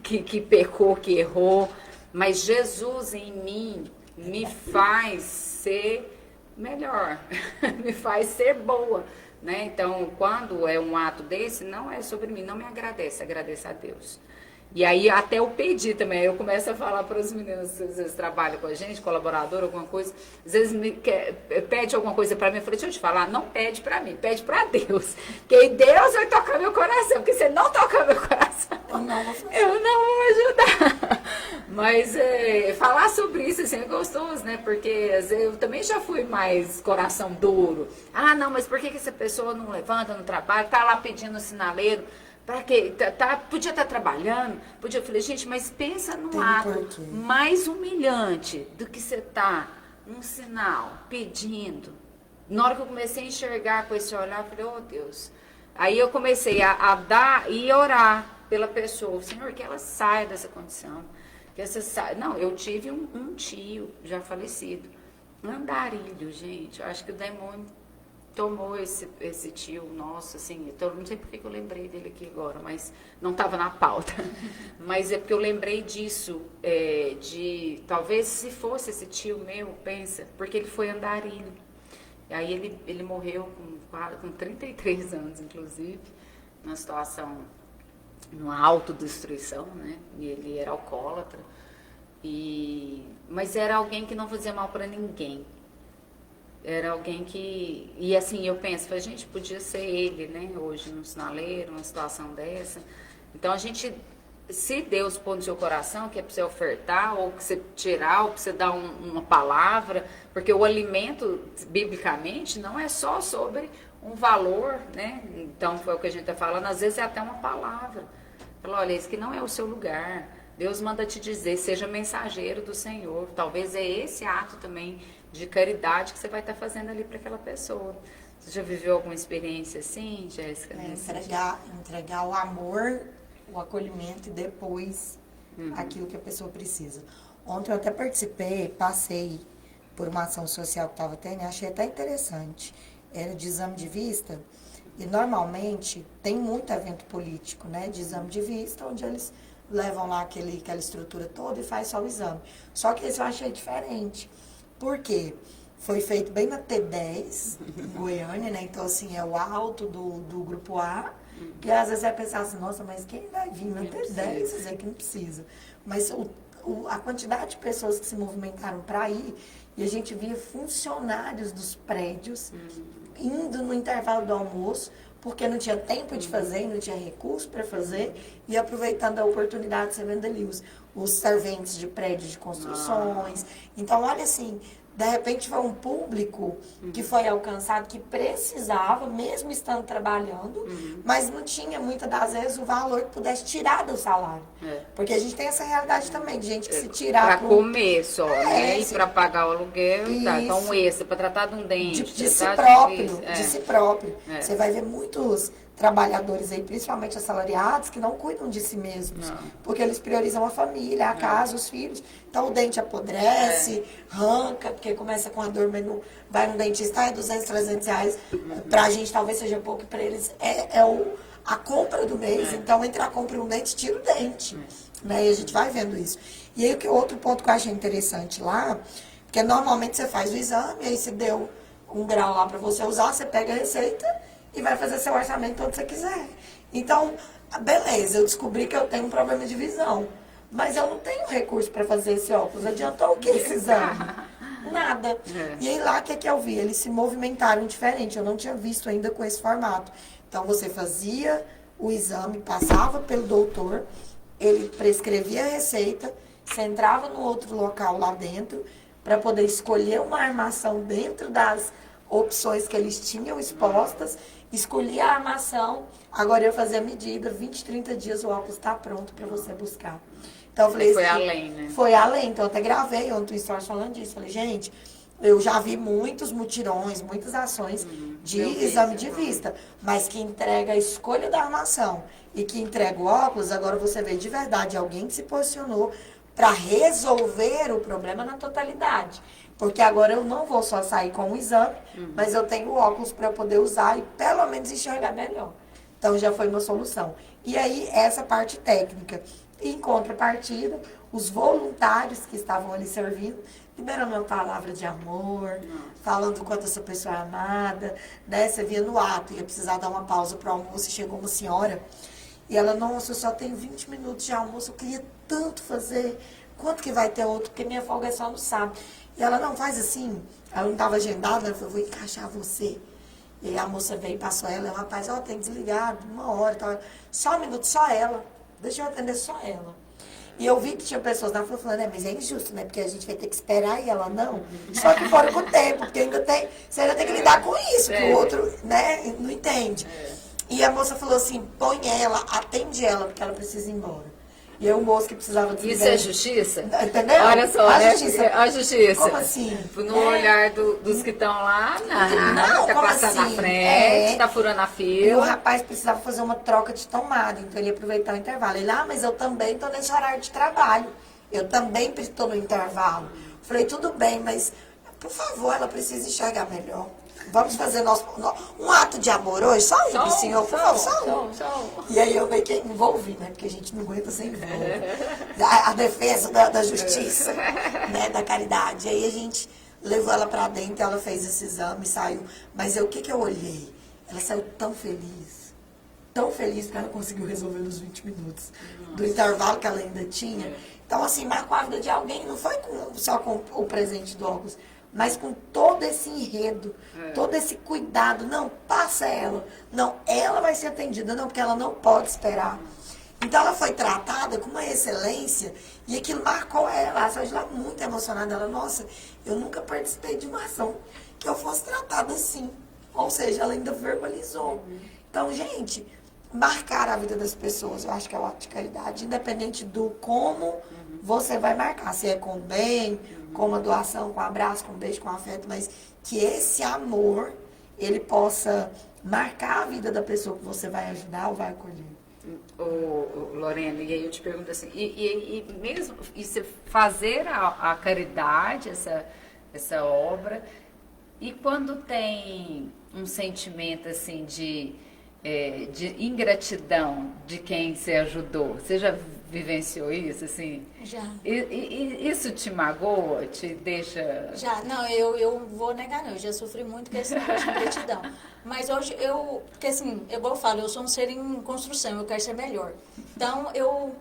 que pecou, que errou. Mas Jesus em mim me faz ser melhor, me faz ser boa, né? Então, quando é um ato desse, não é sobre mim, não me agradece, agradece a Deus. E aí até eu pedi também, eu começo a falar para os meninos, às vezes trabalham com a gente, colaborador, alguma coisa, às vezes pede alguma coisa para mim, eu falei, deixa eu te falar, não pede para mim, pede para Deus, que Deus vai tocar meu coração, porque se não tocar meu coração, eu não vou ajudar. Mas falar sobre isso assim, é gostoso, né? Porque às vezes, eu também já fui mais coração duro. Ah, não, mas por que essa pessoa não levanta no trabalho, tá lá pedindo sinaleiro? Para quê? Podia estar trabalhando, eu falei, gente, mas pensa no ato mais humilhante do que você tá num sinal, pedindo. Na hora que eu comecei a enxergar com esse olhar, eu falei, oh Deus. Aí eu comecei a dar e orar pela pessoa, Senhor, que ela saia dessa condição. Que essa saia. Não, eu tive um tio já falecido, um andarilho, gente. Eu acho que o demônio tomou esse tio nosso, assim, então, não sei por que eu lembrei dele aqui agora, mas não estava na pauta. Mas é porque eu lembrei disso, talvez se fosse esse tio meu, pensa, porque ele foi andarilho. E aí ele morreu com 33 anos, inclusive, numa situação, numa autodestruição, né? E ele era alcoólatra. Mas era alguém que não fazia mal para ninguém. Era alguém que... E assim, eu penso, gente, podia ser ele, né? Hoje, num sinaleiro, numa situação dessa. Então, a gente... Se Deus pôr no seu coração, que é para você ofertar, ou para você tirar, ou para você dar uma palavra, porque o alimento, biblicamente, não é só sobre um valor, né? Então, foi o que a gente está falando, às vezes é até uma palavra. Fala, olha, esse que não é o seu lugar. Deus manda te dizer, seja mensageiro do Senhor. Talvez é esse ato também de caridade que você vai estar fazendo ali para aquela pessoa. Você já viveu alguma experiência assim, Jéssica?
Entregar o amor, o acolhimento e depois aquilo que a pessoa precisa. Ontem eu até passei por uma ação social que estava tendo e achei até interessante. Era de exame de vista e normalmente tem muito evento político, né, de exame de vista, onde eles levam lá aquela estrutura toda e faz só o exame. Só que esse eu achei diferente. Por quê? Foi feito bem na T10, em Goiânia, né? Então, assim, é o alto do grupo A. E às vezes vai pensar assim, nossa, mas quem vai vir na T10? Dizer que não precisa. Mas a quantidade de pessoas que se movimentaram para ir, e a gente via funcionários dos prédios indo no intervalo do almoço porque não tinha tempo de fazer, não tinha recurso para fazer, e aproveitando a oportunidade, você vendo ali os serventes de prédios de construções. Então, olha assim, de repente foi um público que foi alcançado, que precisava, mesmo estando trabalhando, mas não tinha, muitas das vezes, o valor que pudesse tirar do salário. Porque a gente tem essa realidade também, de gente que se tirar...
Para comer só, né? E
sim.
para pagar o aluguel, tá. Então,
Isso.
esse, para tratar de um dente.
De si
tratar
próprio,
de-
de si próprio.
É.
Você vai ver muitos trabalhadores aí, principalmente assalariados, que não cuidam de si mesmos. Porque eles priorizam a família, a casa, os filhos. Então o dente apodrece, arranca, porque começa com a dor, mas não vai no dentista, é 200, 300 reais. Pra gente talvez seja pouco, pra eles a compra do mês. Então entre a compra e um dente, tira o dente. Né? E a gente vai vendo isso. E aí outro ponto que eu achei interessante lá, porque normalmente você faz o exame, aí se deu um grau lá pra você usar, você pega a receita e vai fazer seu orçamento onde você quiser. Então, beleza, eu descobri que eu tenho um problema de visão, mas eu não tenho recurso para fazer esse óculos. Adiantou o que esse exame? Nada. E aí lá, o que eu vi? Eles se movimentaram diferente, eu não tinha visto ainda com esse formato. Então, você fazia o exame, passava pelo doutor, ele prescrevia a receita, você entrava no outro local lá dentro, para poder escolher uma armação dentro das opções que eles tinham expostas, escolhi a armação, agora eu fazia a medida, 20, 30 dias o óculos está pronto para você buscar. Então eu falei
Foi
assim,
além, né?
Foi além, então eu até gravei ontem um stories falando disso. Falei, gente, eu já vi muitos mutirões, muitas ações de exame de vista, mas que entrega a escolha da armação e que entrega o óculos, agora você vê de verdade alguém que se posicionou para resolver o problema na totalidade. Porque agora eu não vou só sair com o exame, mas eu tenho óculos para poder usar e pelo menos enxergar melhor. Então já foi uma solução. E aí, essa parte técnica. Em contrapartida, os voluntários que estavam ali servindo, liberando uma palavra de amor, falando o quanto essa pessoa é amada, né? Você via no ato, ia precisar dar uma pausa para o almoço e chegou uma senhora. E ela, nossa, eu só tenho 20 minutos de almoço, eu queria tanto fazer. Quanto que vai ter outro? Porque minha folga é só no sábado. E ela, não, faz assim. Ela não estava agendada, ela falou, vou encaixar você. E aí a moça veio e passou ela, e o rapaz, ó, tem desligado, 1 hora, tal. Só 1 minuto, só ela. Deixa eu atender só ela. E eu vi que tinha pessoas na rua falando, mas é injusto, né? Porque a gente vai ter que esperar e ela não. Só que fora com o tempo, porque você ainda tem que lidar com isso, que o outro, né, não entende. E a moça falou assim, põe ela, atende ela, porque ela precisa ir embora. E aí o moço que precisava
Isso é justiça?
Entendeu?
Olha só,
A
né?
justiça.
A justiça.
Como assim?
No olhar dos que estão lá,
Não,
tá
como
passando
assim?
na frente, tá furando a
E o
fila.
rapaz precisava fazer uma troca de tomada, então ele ia aproveitar o intervalo. Ele, mas eu também estou nesse horário de trabalho. Eu também estou no intervalo. Falei, tudo bem, mas, por favor, ela precisa enxergar melhor. Vamos fazer um ato de amor hoje? Só um pro senhor, por favor, só um. E aí eu meio que envolvi, né? Porque a gente não aguenta sem envolver. A defesa da justiça, né? Da caridade. Aí a gente levou ela pra dentro, ela fez esse exame, saiu. Mas o que eu olhei? Ela saiu tão feliz porque ela conseguiu resolver nos 20 minutos do intervalo que ela ainda tinha. Então, assim, marcou a vida de alguém, não foi só com o presente do óculos, mas com todo esse enredo, todo esse cuidado. Não, passa ela. Não, ela vai ser atendida. Não, porque ela não pode esperar. Então, ela foi tratada com uma excelência e aquilo marcou ela. Ela saiu de lá muito emocionada. Ela, nossa, eu nunca participei de uma ação que eu fosse tratada assim. Ou seja, ela ainda verbalizou. Então, gente, marcar a vida das pessoas, eu acho que é o ato de caridade, independente do como você vai marcar. Se é com bem, com uma doação, com um abraço, com um beijo, com um afeto, mas que esse amor, ele possa marcar a vida da pessoa que você vai ajudar ou vai acolher.
Lorena, e aí eu te pergunto assim, e mesmo e você fazer a caridade, essa obra, e quando tem um sentimento assim de ingratidão de quem você ajudou, você já vivenciou isso, assim?
Já.
E isso te magoa, te deixa...
Já, não, eu vou negar não, eu já sofri muito com esse negócio de gratidão. Mas hoje porque assim, igual eu falo, eu sou um ser em construção, eu quero ser melhor. Então, eu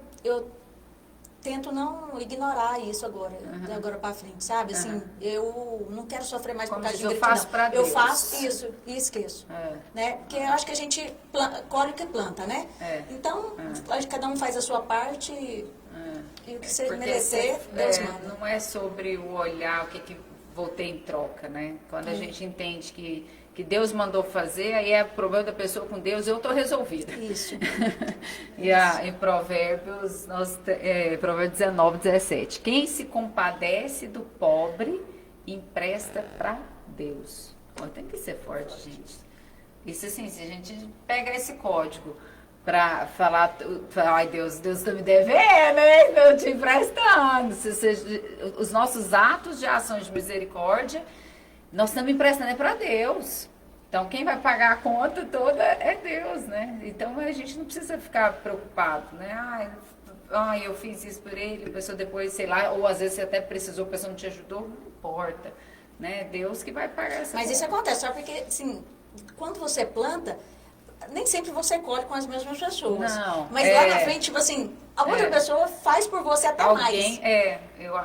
tento não ignorar isso agora, de agora para frente, sabe? Assim, eu não quero sofrer mais por causa de gratidão.
Eu faço pra Deus.
Eu faço isso e esqueço. Né? Porque eu acho que a gente colhe o que planta, né? Então, acho que cada um faz a sua parte e o que você
Porque
merecer, Deus manda.
não é sobre o olhar, o que vou ter em troca, né? Quando a gente entende que Deus mandou fazer, aí é problema da pessoa com Deus, eu estou resolvida.
Isso.
E em Provérbios, Provérbios 19, 17. Quem se compadece do pobre, empresta para Deus. Pô, tem que ser forte, gente. Isso assim, se a gente pega esse código para falar, ai Deus está me devendo, né? Eu te emprestando. Os nossos atos de ação de misericórdia, nós estamos emprestando para Deus. Então, quem vai pagar a conta toda é Deus, né? Então, a gente não precisa ficar preocupado, né? Eu fiz isso por ele, a pessoa depois, sei lá, ou às vezes você até precisou, a pessoa não te ajudou, não importa, né? Deus que vai pagar essa
Mas
conta.
isso acontece só porque, assim, quando você planta, nem sempre você colhe com as mesmas pessoas.
Não,
mas lá na frente, tipo assim, a outra pessoa faz por você até mais.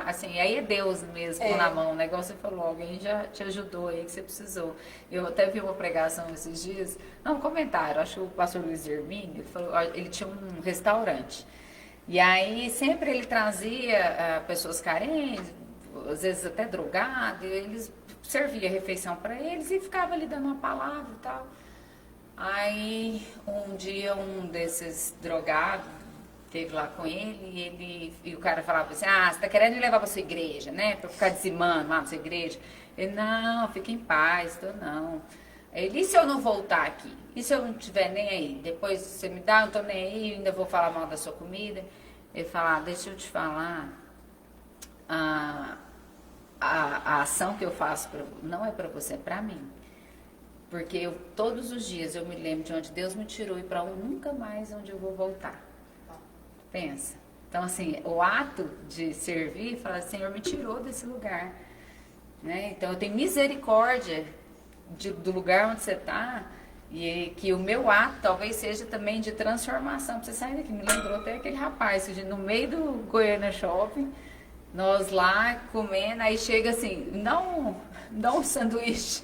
Assim, aí é Deus mesmo na mão, o negócio você falou, alguém já te ajudou aí que você precisou. Eu até vi uma pregação esses dias, um comentário, acho que o pastor Luiz Hermínio, ele falou, ele tinha um restaurante, e aí sempre ele trazia pessoas carentes, às vezes até drogados, e eles servia refeição para eles e ficava ali dando uma palavra e tal. Aí, um dia, um desses drogados esteve lá com ele e o cara falava assim, você tá querendo me levar pra sua igreja, né? Pra ficar dizimando lá na sua igreja. Ele, não, fica em paz, tô não. Ele, e se eu não voltar aqui? E se eu não tiver nem aí? Depois você me dá, eu não tô nem aí, ainda vou falar mal da sua comida. Ele fala, deixa eu te falar, a ação que eu faço não é pra você, é pra mim. Porque todos os dias eu me lembro de onde Deus me tirou e para nunca mais onde eu vou voltar. Pensa. Então, assim, o ato de servir, falar, Senhor, me tirou desse lugar. Né? Então, eu tenho misericórdia do lugar onde você está e que o meu ato talvez seja também de transformação. Pra você sair daqui, me lembrou até aquele rapaz, no meio do Goiânia Shopping, nós lá comendo, aí chega assim, dá um sanduíche.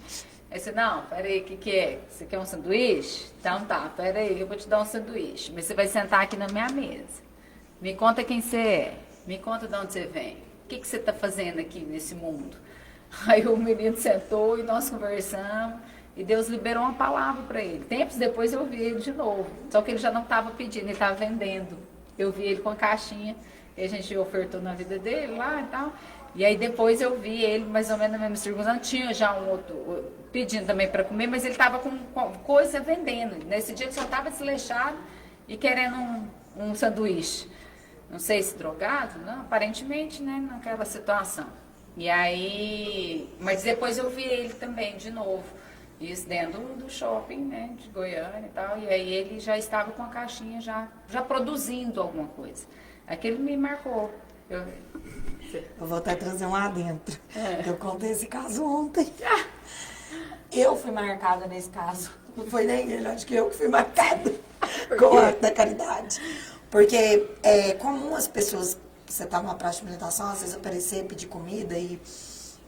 Aí você, não, peraí, o que é? Você quer um sanduíche? Então tá, peraí, eu vou te dar um sanduíche. Mas você vai sentar aqui na minha mesa. Me conta quem você é. Me conta de onde você vem. O que você está fazendo aqui nesse mundo? Aí o menino sentou e nós conversamos. E Deus liberou uma palavra para ele. Tempos depois eu vi ele de novo. Só que ele já não estava pedindo, ele estava vendendo. Eu vi ele com a caixinha. E a gente ofertou na vida dele lá e tal. E aí depois eu vi ele mais ou menos na mesma circunstância, tinha já um outro pedindo também para comer, mas ele estava com coisa vendendo. Nesse dia ele só estava desleixado e querendo um sanduíche. Não sei se drogado, não, aparentemente, né, naquela situação. E aí, mas depois eu vi ele também de novo, isso dentro do shopping, né, de Goiânia e tal, e aí ele já estava com a caixinha já produzindo alguma coisa. Aquele me marcou. Eu
vou até trazer um adentro. Eu contei esse caso ontem. Eu fui marcada nesse caso. Não foi nem ele, acho que eu que fui marcada com o ato da caridade. Porque é comum as pessoas, você tá numa praça de meditação, às vezes aparecer, pedir comida e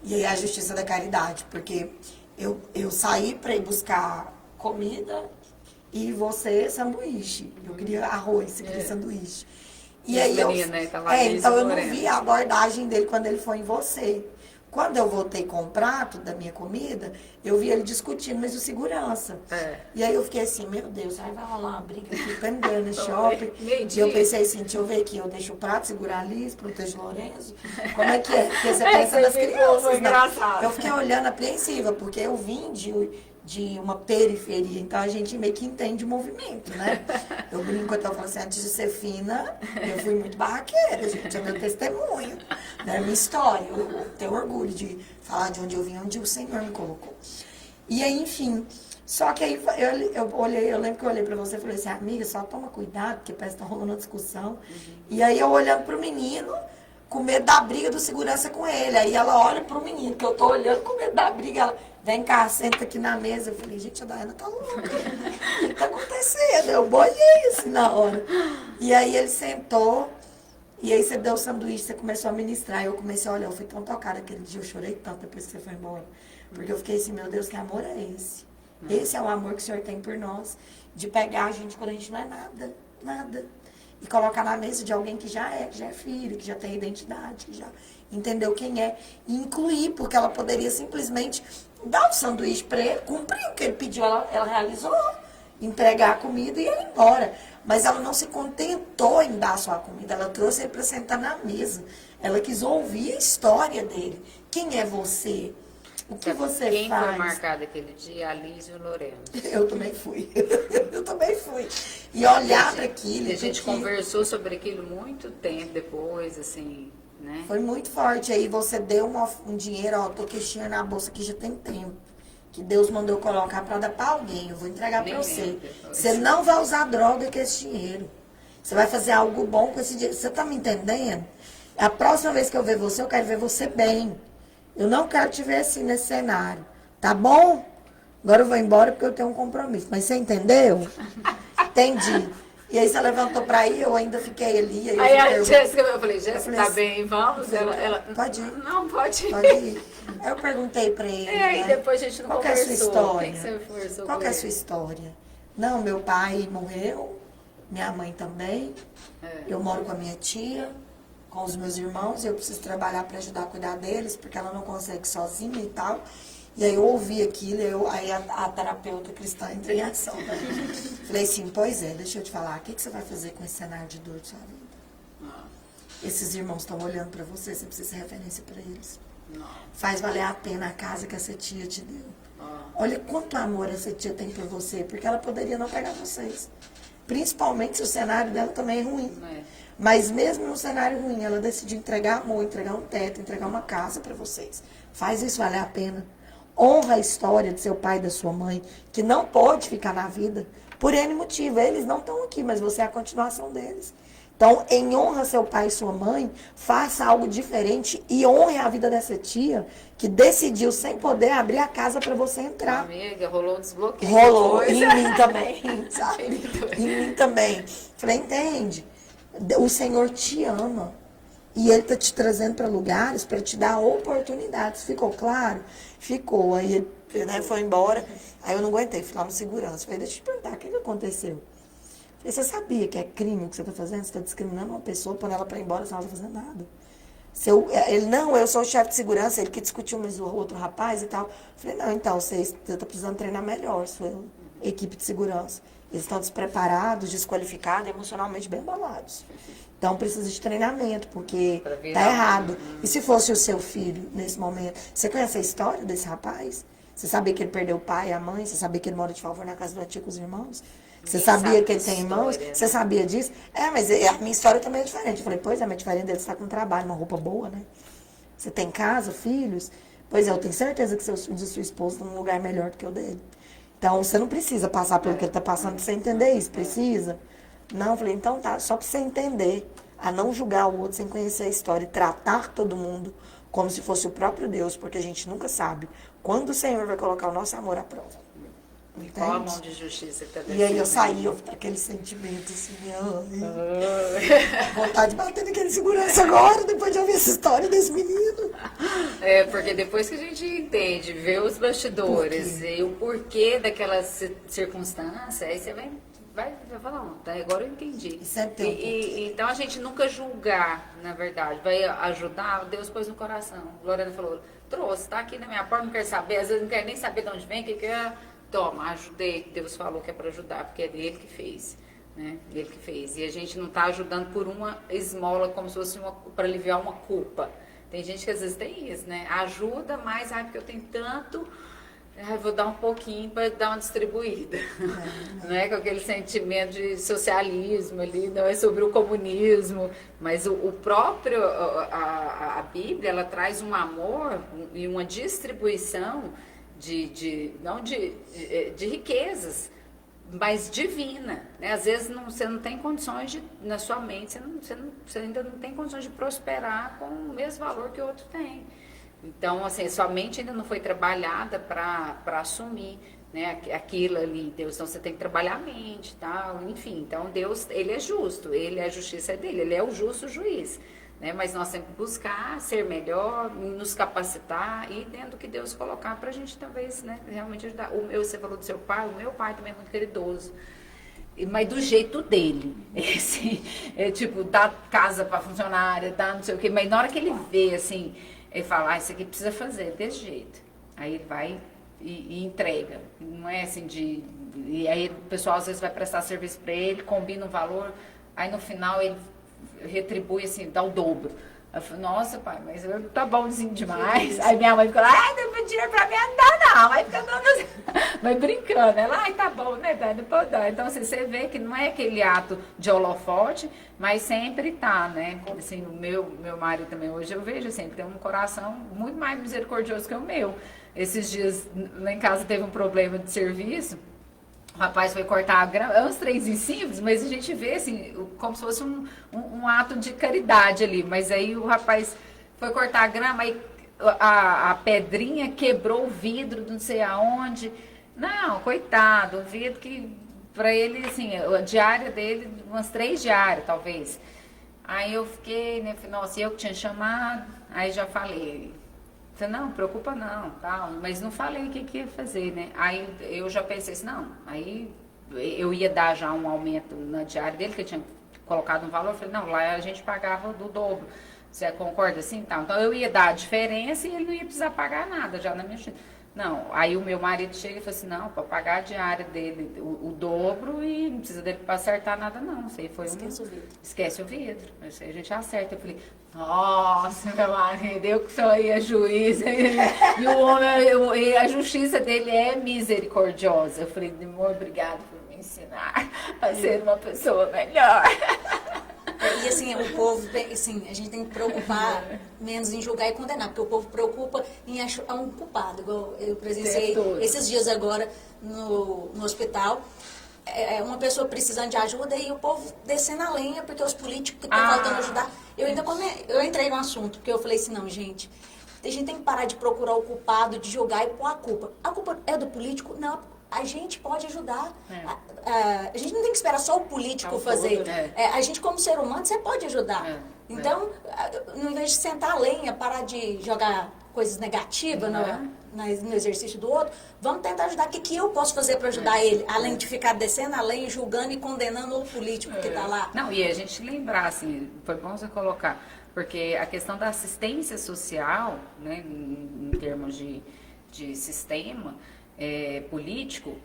aí a justiça da caridade. Porque eu saí para ir buscar comida e você sanduíche. Eu queria arroz, você queria sanduíche. E aí então eu não vi a abordagem dele quando ele foi em você. Quando eu voltei com o prato da minha comida, eu vi ele discutindo, mas o segurança. E aí eu fiquei assim, meu Deus, aí vai rolar uma briga aqui, pra me ganhar no shopping. E eu pensei assim, deixa eu ver aqui, eu deixo o prato, segurar a Liz, protejo o Lourenço. Como é que é? Porque você pensa nas crianças, né? Eu fiquei olhando apreensiva, porque eu vim de uma periferia, então a gente meio que entende o movimento, né? Eu brinco, então eu falo assim, antes de ser fina, eu fui muito barraqueira, gente, é meu testemunho, né? Minha história, eu tenho orgulho de falar de onde eu vim, onde o Senhor me colocou. E aí, enfim, só que aí eu lembro que eu olhei pra você e falei assim, amiga, só toma cuidado, porque parece que tá rolando uma discussão. E aí eu olhando pro menino, com medo da briga do segurança com ele, aí ela olha pro menino, que eu tô olhando com medo da briga, ela... Vem cá, senta aqui na mesa. Eu falei, gente, a Daiana tá louca. O que tá acontecendo? Eu bolhei assim na hora. E aí ele sentou E aí você deu o sanduíche, você começou a ministrar. E eu comecei a olhar, eu fui tão tocada aquele dia, eu chorei tanto depois que você foi embora. Porque eu fiquei assim, meu Deus, que amor é esse? Esse é o amor que o Senhor tem por nós. De pegar a gente quando a gente não é nada, nada. E colocar na mesa de alguém que já é filho, que já tem identidade, que já entendeu quem é. E incluir, porque ela poderia simplesmente dar o sanduíche para ele, cumprir o que ele pediu, ela realizou, entregar a comida e ir embora. Mas ela não se contentou em dar só a comida, ela trouxe ele para sentar na mesa. Ela quis ouvir a história dele. Quem é você? O que você
Quem
faz?
foi marcado aquele dia? A Liz e o Lorena.
Eu também fui. Eu também fui. E olhar para aquilo.
E a gente conversou sobre aquilo muito tempo depois, assim, né?
Foi muito forte. Aí você deu um dinheiro, ó, tô queixinha na bolsa aqui já tem tempo. Que Deus mandou colocar para dar para alguém. Eu vou entregar para você. Você não vai usar droga com esse dinheiro. Você vai fazer algo bom com esse dinheiro. Você tá me entendendo? A próxima vez que eu ver você, eu quero ver você bem. Eu não quero te ver assim nesse cenário. Tá bom? Agora eu vou embora porque eu tenho um compromisso. Mas você entendeu? Entendi. E aí você levantou pra ir, eu ainda fiquei ali.
Aí a Jéssica, eu falei, Jéssica, tá bem, vamos? Ela,
pode ir.
Não, pode ir.
Pode ir. Aí eu perguntei pra ele.
E aí depois a gente não
qual que é a sua
conversou.
história?
Que você conversou
Qual
com
que é a
ele?
sua história? Não, meu pai morreu, minha mãe também. Eu moro com a minha tia, com os meus irmãos, e eu preciso trabalhar para ajudar a cuidar deles, porque ela não consegue sozinha e tal. E aí eu ouvi aquilo, aí a terapeuta cristã entrou em ação. Né? Falei assim, pois é, deixa eu te falar, o que você vai fazer com esse cenário de dor de sua vida? Esses irmãos estão olhando para você, você precisa ser referência para eles. Faz valer a pena a casa que essa tia te deu. Olha quanto amor essa tia tem por você, porque ela poderia não pegar vocês. Principalmente se o cenário dela também é ruim. Mas mesmo no cenário ruim, ela decidiu entregar amor, entregar um teto, entregar uma casa para vocês. Faz isso valer a pena. Honra a história de seu pai e da sua mãe, que não pode ficar na vida por N motivo. Eles não estão aqui, mas você é a continuação deles. Então, em honra a seu pai e sua mãe, faça algo diferente e honre a vida dessa tia que decidiu, sem poder, abrir a casa para você entrar.
Amiga, rolou um desbloqueio.
Rolou,
depois.
em mim também, sabe? Em mim também. Falei, entende? O Senhor te ama. E Ele está te trazendo para lugares para te dar oportunidades. Ficou claro? Ficou. Aí ele, né, foi embora. Aí eu não aguentei, fui lá no segurança. Falei, deixa eu te perguntar, o que aconteceu? Falei, você sabia que é crime o que você está fazendo? Você está discriminando uma pessoa, pondo ela para ir embora, você não está fazendo nada. Ele, não, eu sou o chefe de segurança, ele que discutiu mais o outro rapaz e tal. Falei, não, então, você está precisando treinar melhor sua equipe de segurança. Eles estão despreparados, desqualificados, emocionalmente bem abalados. Então, precisa de treinamento, porque tá errado. E se fosse o seu filho, nesse momento? Você conhece a história desse rapaz? Você sabia que ele perdeu o pai e a mãe? Você sabia que ele mora de favor na casa do tio com os irmãos? Você sabia que ele tem irmãos? Você sabia disso? Mas a minha história também é diferente. Eu falei, pois é, mas diferente dele, você está com trabalho, uma roupa boa, né? Você tem casa, filhos? Pois é, eu tenho certeza que seus filhos e sua esposa estão num lugar melhor do que o dele. Então, você não precisa passar pelo que ele está passando para você entender isso. Precisa? Não, eu falei, então tá, só para você entender, a não julgar o outro sem conhecer a história e tratar todo mundo como se fosse o próprio Deus, porque a gente nunca sabe quando o Senhor vai colocar o nosso amor à prova.
E qual a mão de justiça que tá
E aí eu saí, eu aquele sentimento assim, vontade de bater naquele segurança agora, depois de ouvir essa história desse menino.
Porque depois que a gente entende, vê os bastidores e o porquê daquela circunstância, aí você vai falar, não, tá, agora eu entendi. Então a gente nunca julgar, na verdade, vai ajudar, Deus pôs no coração. Lorena falou, trouxe, tá aqui na minha porta, não quer saber, às vezes não quer nem saber de onde vem, o que é. Toma, ajudei, Deus falou que é para ajudar, porque é dele que fez, né? Ele que fez. E a gente não está ajudando por uma esmola, como se fosse para aliviar uma culpa. Tem gente que às vezes tem isso, né? Ajuda, mas porque eu tenho tanto, vou dar um pouquinho para dar uma distribuída. Não é com aquele sentimento de socialismo ali, não é sobre o comunismo, mas o próprio, a Bíblia, ela traz um amor e uma distribuição não de riquezas, mas divina, né? Às vezes você não tem condições na sua mente, você ainda não tem condições de prosperar com o mesmo valor que o outro tem. Então, assim, sua mente ainda não foi trabalhada para assumir né, aquilo ali, Deus, então você tem que trabalhar a mente e tal, enfim, então Deus, ele é justo, a justiça é dele, ele é o justo juiz, né, mas nós temos que buscar ser melhor, nos capacitar e dentro do que Deus colocar pra gente talvez, né, realmente ajudar. Você falou do seu pai, o meu pai também é muito caridoso, mas do jeito dele, tipo, dá casa pra funcionária, dá não sei o quê, mas na hora que ele vê, assim, ele fala, isso aqui precisa fazer desse jeito, aí ele vai e entrega, não é assim e aí o pessoal às vezes vai prestar serviço para ele, combina um valor, aí no final ele retribui assim, dá o dobro. Eu falei, nossa pai, mas tá bonzinho demais. Aí minha mãe ficou lá, não pediu dinheiro pra mim andar não, aí fica dando assim, mas brincando, ela, ai tá bom, né, depois dá. Então assim, você vê que não é aquele ato de holofote, mas sempre tá, né, assim, o meu marido também hoje eu vejo, sempre tem um coração muito mais misericordioso que o meu. Esses dias, lá em casa teve um problema de serviço, o rapaz foi cortar a grama, é uns trenzinhos simples, mas a gente vê assim, como se fosse um ato de caridade ali, mas aí o rapaz foi cortar a grama, aí a pedrinha quebrou o vidro de não sei aonde, não, coitado, o vidro que, pra ele, assim, a diária dele, umas 3 diárias, talvez. Aí eu fiquei, né, nossa, eu que tinha chamado, aí já falei, não, preocupa não, tal, mas não falei o que ia fazer, né? Aí eu já pensei assim, não, aí eu ia dar já um aumento na diária dele, que eu tinha colocado um valor, eu falei, não, lá a gente pagava do dobro, você concorda assim, tal? Então eu ia dar a diferença e ele não ia precisar pagar nada já na minha... Não, aí o meu marido chega e fala assim, não, para pagar a diária dele o dobro e não precisa dele para acertar nada não, isso aí foi
Esquece o vidro.
Esquece o vidro, isso aí a gente acerta. Eu falei, nossa, meu marido, eu que sou aí a juíza, e o homem, a justiça dele é misericordiosa. Eu falei, amor, obrigado por me ensinar a ser uma pessoa melhor.
E assim, o povo, assim, a gente tem que preocupar menos em julgar e condenar, porque o povo preocupa em achar um culpado, igual eu presenciei esses dias agora no hospital, uma pessoa precisando de ajuda e o povo descendo a lenha, porque os políticos que estão faltando ajudar. Eu entrei no assunto, porque eu falei assim, não, gente, a gente tem que parar de procurar o culpado, de julgar e pôr a culpa. A culpa é do político? Não. A gente pode ajudar. A gente não tem que esperar só o político fazer. A gente, como ser humano, você pode ajudar. Então, no invés de sentar a lenha, parar de jogar coisas negativas no exercício do outro, vamos tentar ajudar. O que eu posso fazer para ajudar ele? Além de ficar descendo a lenha, julgando e condenando o político que está lá.
Não, e a gente lembrar, assim, foi bom você colocar, porque a questão da assistência social, né, em termos de sistema, político,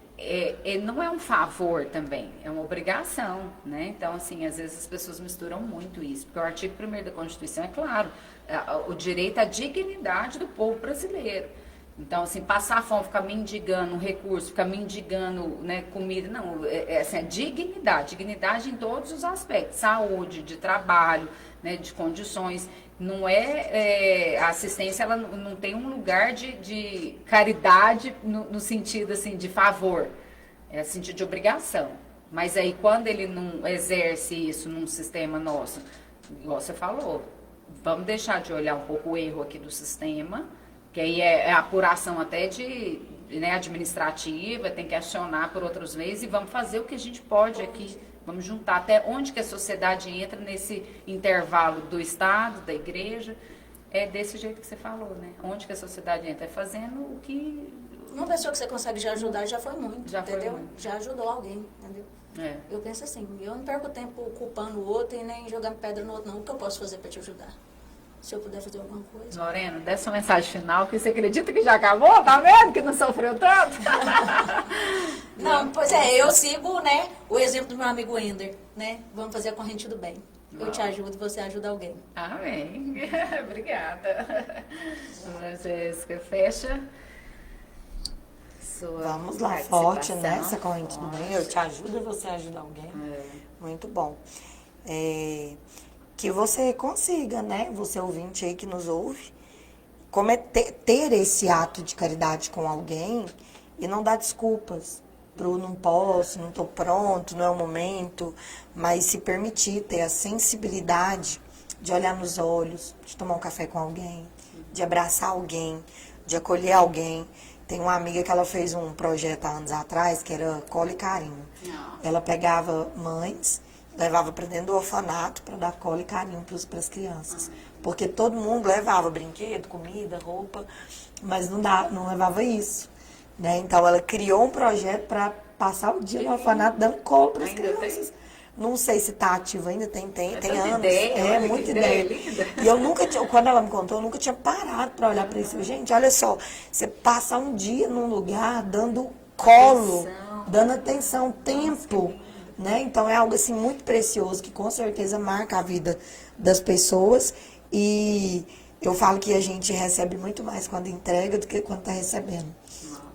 não é um favor também, é uma obrigação, né? Então, assim, às vezes as pessoas misturam muito isso, porque o artigo 1º da Constituição é claro, o direito à dignidade do povo brasileiro. Então, assim, passar fome, ficar mendigando um recurso, ficar mendigando, né, comida, não, assim, é dignidade em todos os aspectos, saúde, de trabalho, né, de condições. Não a assistência, ela não tem um lugar de caridade no sentido, assim, de favor, é sentido de obrigação. Mas aí, quando ele não exerce isso num sistema nosso, igual você falou, vamos deixar de olhar um pouco o erro aqui do sistema, que aí é apuração até né, administrativa, tem que acionar por outros meios e vamos fazer o que a gente pode aqui. Vamos juntar até onde que a sociedade entra nesse intervalo do Estado, da igreja. É desse jeito que você falou, né? Onde que a sociedade entra? É fazendo o que...
Uma pessoa que você consegue já ajudar já foi muito, entendeu?
Foi muito.
Já ajudou alguém, entendeu? Eu penso assim, eu não perco tempo culpando o outro e nem jogando pedra no outro, não. O que eu posso fazer para te ajudar? Se eu puder fazer alguma coisa.
Lorena, dê sua mensagem final, que você acredita que já acabou? Tá vendo que não sofreu tanto?
Não, pois eu sigo, né, o exemplo do meu amigo Ender, né? Vamos fazer a corrente do bem. Eu te ajudo e você ajuda alguém.
Amém. Obrigada. Jéssica, fecha.
Vamos lá, forte nessa corrente do bem. Eu te ajudo e você ajuda alguém. Muito bom. Que você consiga, né, você ouvinte aí que nos ouve, ter esse ato de caridade com alguém e não dar desculpas pro não posso, não tô pronto, não é o momento, mas se permitir ter a sensibilidade de olhar nos olhos, de tomar um café com alguém, de abraçar alguém, de acolher alguém. Tem uma amiga que ela fez um projeto há anos atrás, que era Colo e Carinho. Ela pegava mães, levava para dentro do orfanato para dar colo e carinho para as crianças. Porque todo mundo levava brinquedo, comida, roupa, mas não levava isso. Né? Então ela criou um projeto para passar o dia no orfanato dando colo para as crianças. Não sei se está ativo ainda, tem anos.
Ideia,
muita ideia. E eu nunca tinha, quando ela me contou, eu nunca tinha parado para olhar para isso. Gente, olha só, você passa um dia num lugar dando colo, dando atenção, tempo. Né? Então é algo assim muito precioso, que com certeza marca a vida das pessoas. E eu falo que a gente recebe muito mais quando entrega do que quando está recebendo.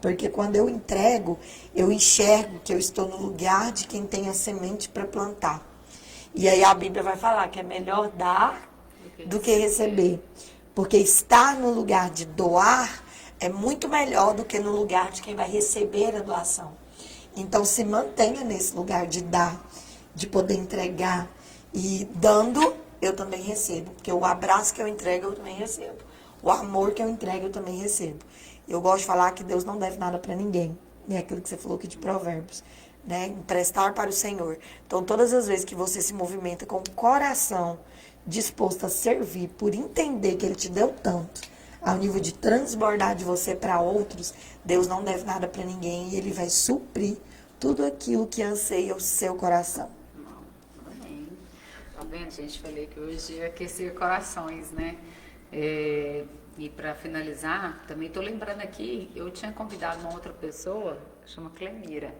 Porque quando eu entrego, eu enxergo que eu estou no lugar de quem tem a semente para plantar. E aí a Bíblia vai falar que é melhor dar do que receber. Porque estar no lugar de doar é muito melhor do que no lugar de quem vai receber a doação. Então se mantenha nesse lugar de dar, de poder entregar. E dando, eu também recebo. Porque o abraço que eu entrego, eu também recebo. O amor que eu entrego, eu também recebo. Eu gosto de falar que Deus não deve nada para ninguém. É aquilo que você falou aqui de Provérbios. Né? Emprestar para o Senhor. Então, todas as vezes que você se movimenta com o coração disposto a servir, por entender que Ele te deu tanto, ao nível de transbordar de você para outros, Deus não deve nada para ninguém e Ele vai suprir tudo aquilo que anseia o seu coração.
Amém. Tá vendo, gente? Falei que hoje ia aquecer corações, né? E para finalizar, também estou lembrando aqui, eu tinha convidado uma outra pessoa, chama Clemira,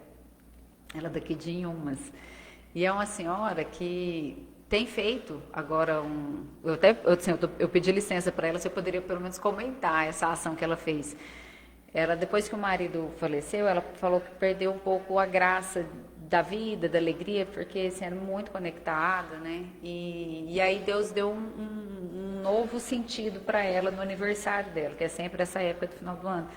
ela é daqui de Inhumas, e é uma senhora que tem feito agora eu pedi licença para ela, se eu poderia pelo menos comentar essa ação que ela fez. Ela, depois que o marido faleceu, ela falou que perdeu um pouco a graça da vida, da alegria, porque sendo muito conectada, né? E aí Deus deu um novo sentido para ela no aniversário dela, que é sempre essa época do final do ano.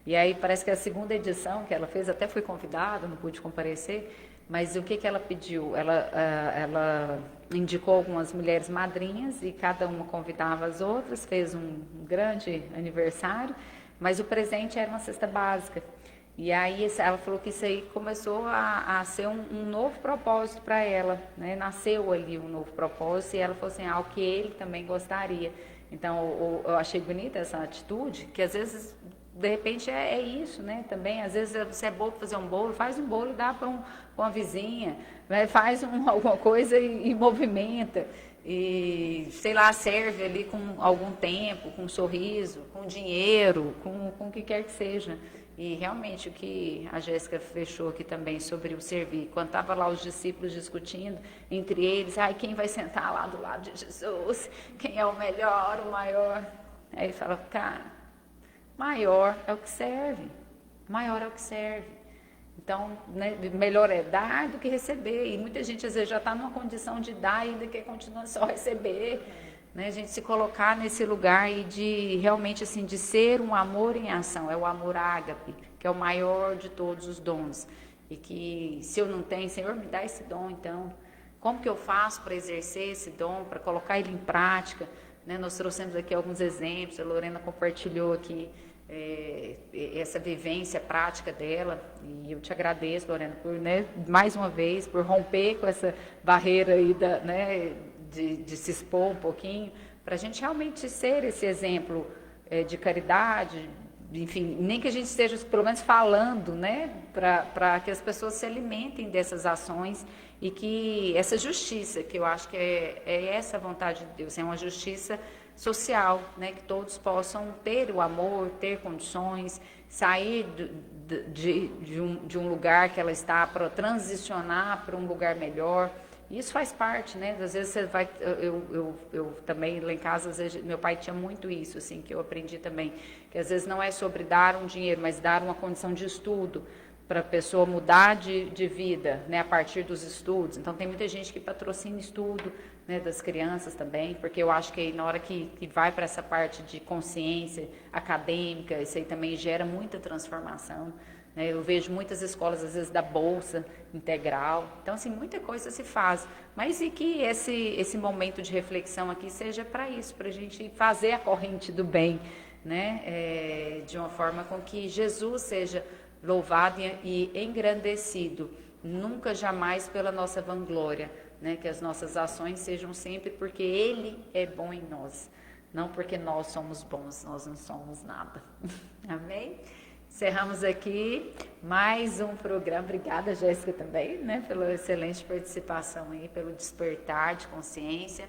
E aí parece que a segunda edição que ela fez, até fui convidada, não pude comparecer, mas o que ela pediu? Ela indicou algumas mulheres madrinhas e cada uma convidava as outras, fez um grande aniversário, mas o presente era uma cesta básica. E aí ela falou que isso aí começou a ser um novo propósito para ela, né? Nasceu ali um novo propósito e ela falou assim, o que ele também gostaria. Então eu achei bonita essa atitude, que às vezes, de repente, é isso, né? Também, às vezes você é bom para fazer um bolo, faz um bolo e dá para uma vizinha, né? Faz alguma coisa e movimenta. E, sei lá, serve ali com algum tempo, com um sorriso, com dinheiro, com o que quer que seja. E realmente o que a Jéssica fechou aqui também sobre o servir, quando estavam lá os discípulos discutindo entre eles, quem vai sentar lá do lado de Jesus, quem é o melhor, o maior. Aí ele fala, cara, maior é o que serve, maior é o que serve. Então, né, melhor é dar do que receber. E muita gente, às vezes, já está numa condição de dar e ainda quer continuar só receber. Né? A gente se colocar nesse lugar e de realmente, assim, de ser um amor em ação. É o amor ágape, que é o maior de todos os dons. E que, se eu não tenho, Senhor, me dá esse dom, então. Como que eu faço para exercer esse dom, para colocar ele em prática? Né? Nós trouxemos aqui alguns exemplos, a Lorena compartilhou aqui essa vivência prática dela, e eu te agradeço, Lorena, por, né, mais uma vez, por romper com essa barreira aí né, de se expor um pouquinho, para a gente realmente ser esse exemplo de caridade, enfim, nem que a gente esteja pelo menos falando, né, para que as pessoas se alimentem dessas ações e que essa justiça, que eu acho que é essa a vontade de Deus, é uma justiça social, né, que todos possam ter o amor, ter condições, sair de um lugar que ela está para transicionar para um lugar melhor. Isso faz parte, né? Às vezes você vai, eu também lá em casa, às vezes, meu pai tinha muito isso, assim, que eu aprendi também, que às vezes não é sobre dar um dinheiro, mas dar uma condição de estudo para a pessoa mudar de vida, né, a partir dos estudos. Então tem muita gente que patrocina estudo, né, das crianças também, porque eu acho que na hora que vai para essa parte de consciência acadêmica, isso aí também gera muita transformação. Né? Eu vejo muitas escolas, às vezes, da bolsa integral. Então, assim, muita coisa se faz. Mas e que esse momento de reflexão aqui seja para isso, para a gente fazer a corrente do bem, né? De uma forma com que Jesus seja louvado e engrandecido, nunca jamais pela nossa vanglória, né? Que as nossas ações sejam sempre porque Ele é bom em nós, não porque nós somos bons, nós não somos nada. Amém? Encerramos aqui mais um programa. Obrigada, Jéssica, também, né, pela excelente participação aí, pelo despertar de consciência.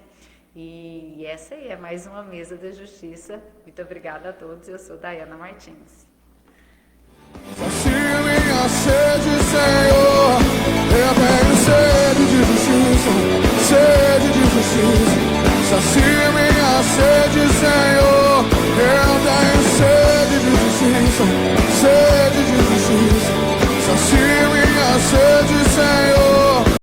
E essa aí é mais uma Mesa da Justiça. Muito obrigada a todos. Eu sou Daiana Martins.
Sacia minha sede, Senhor. Eu tenho sede de justiça, sede de justiça. Sacia minha sede, Senhor.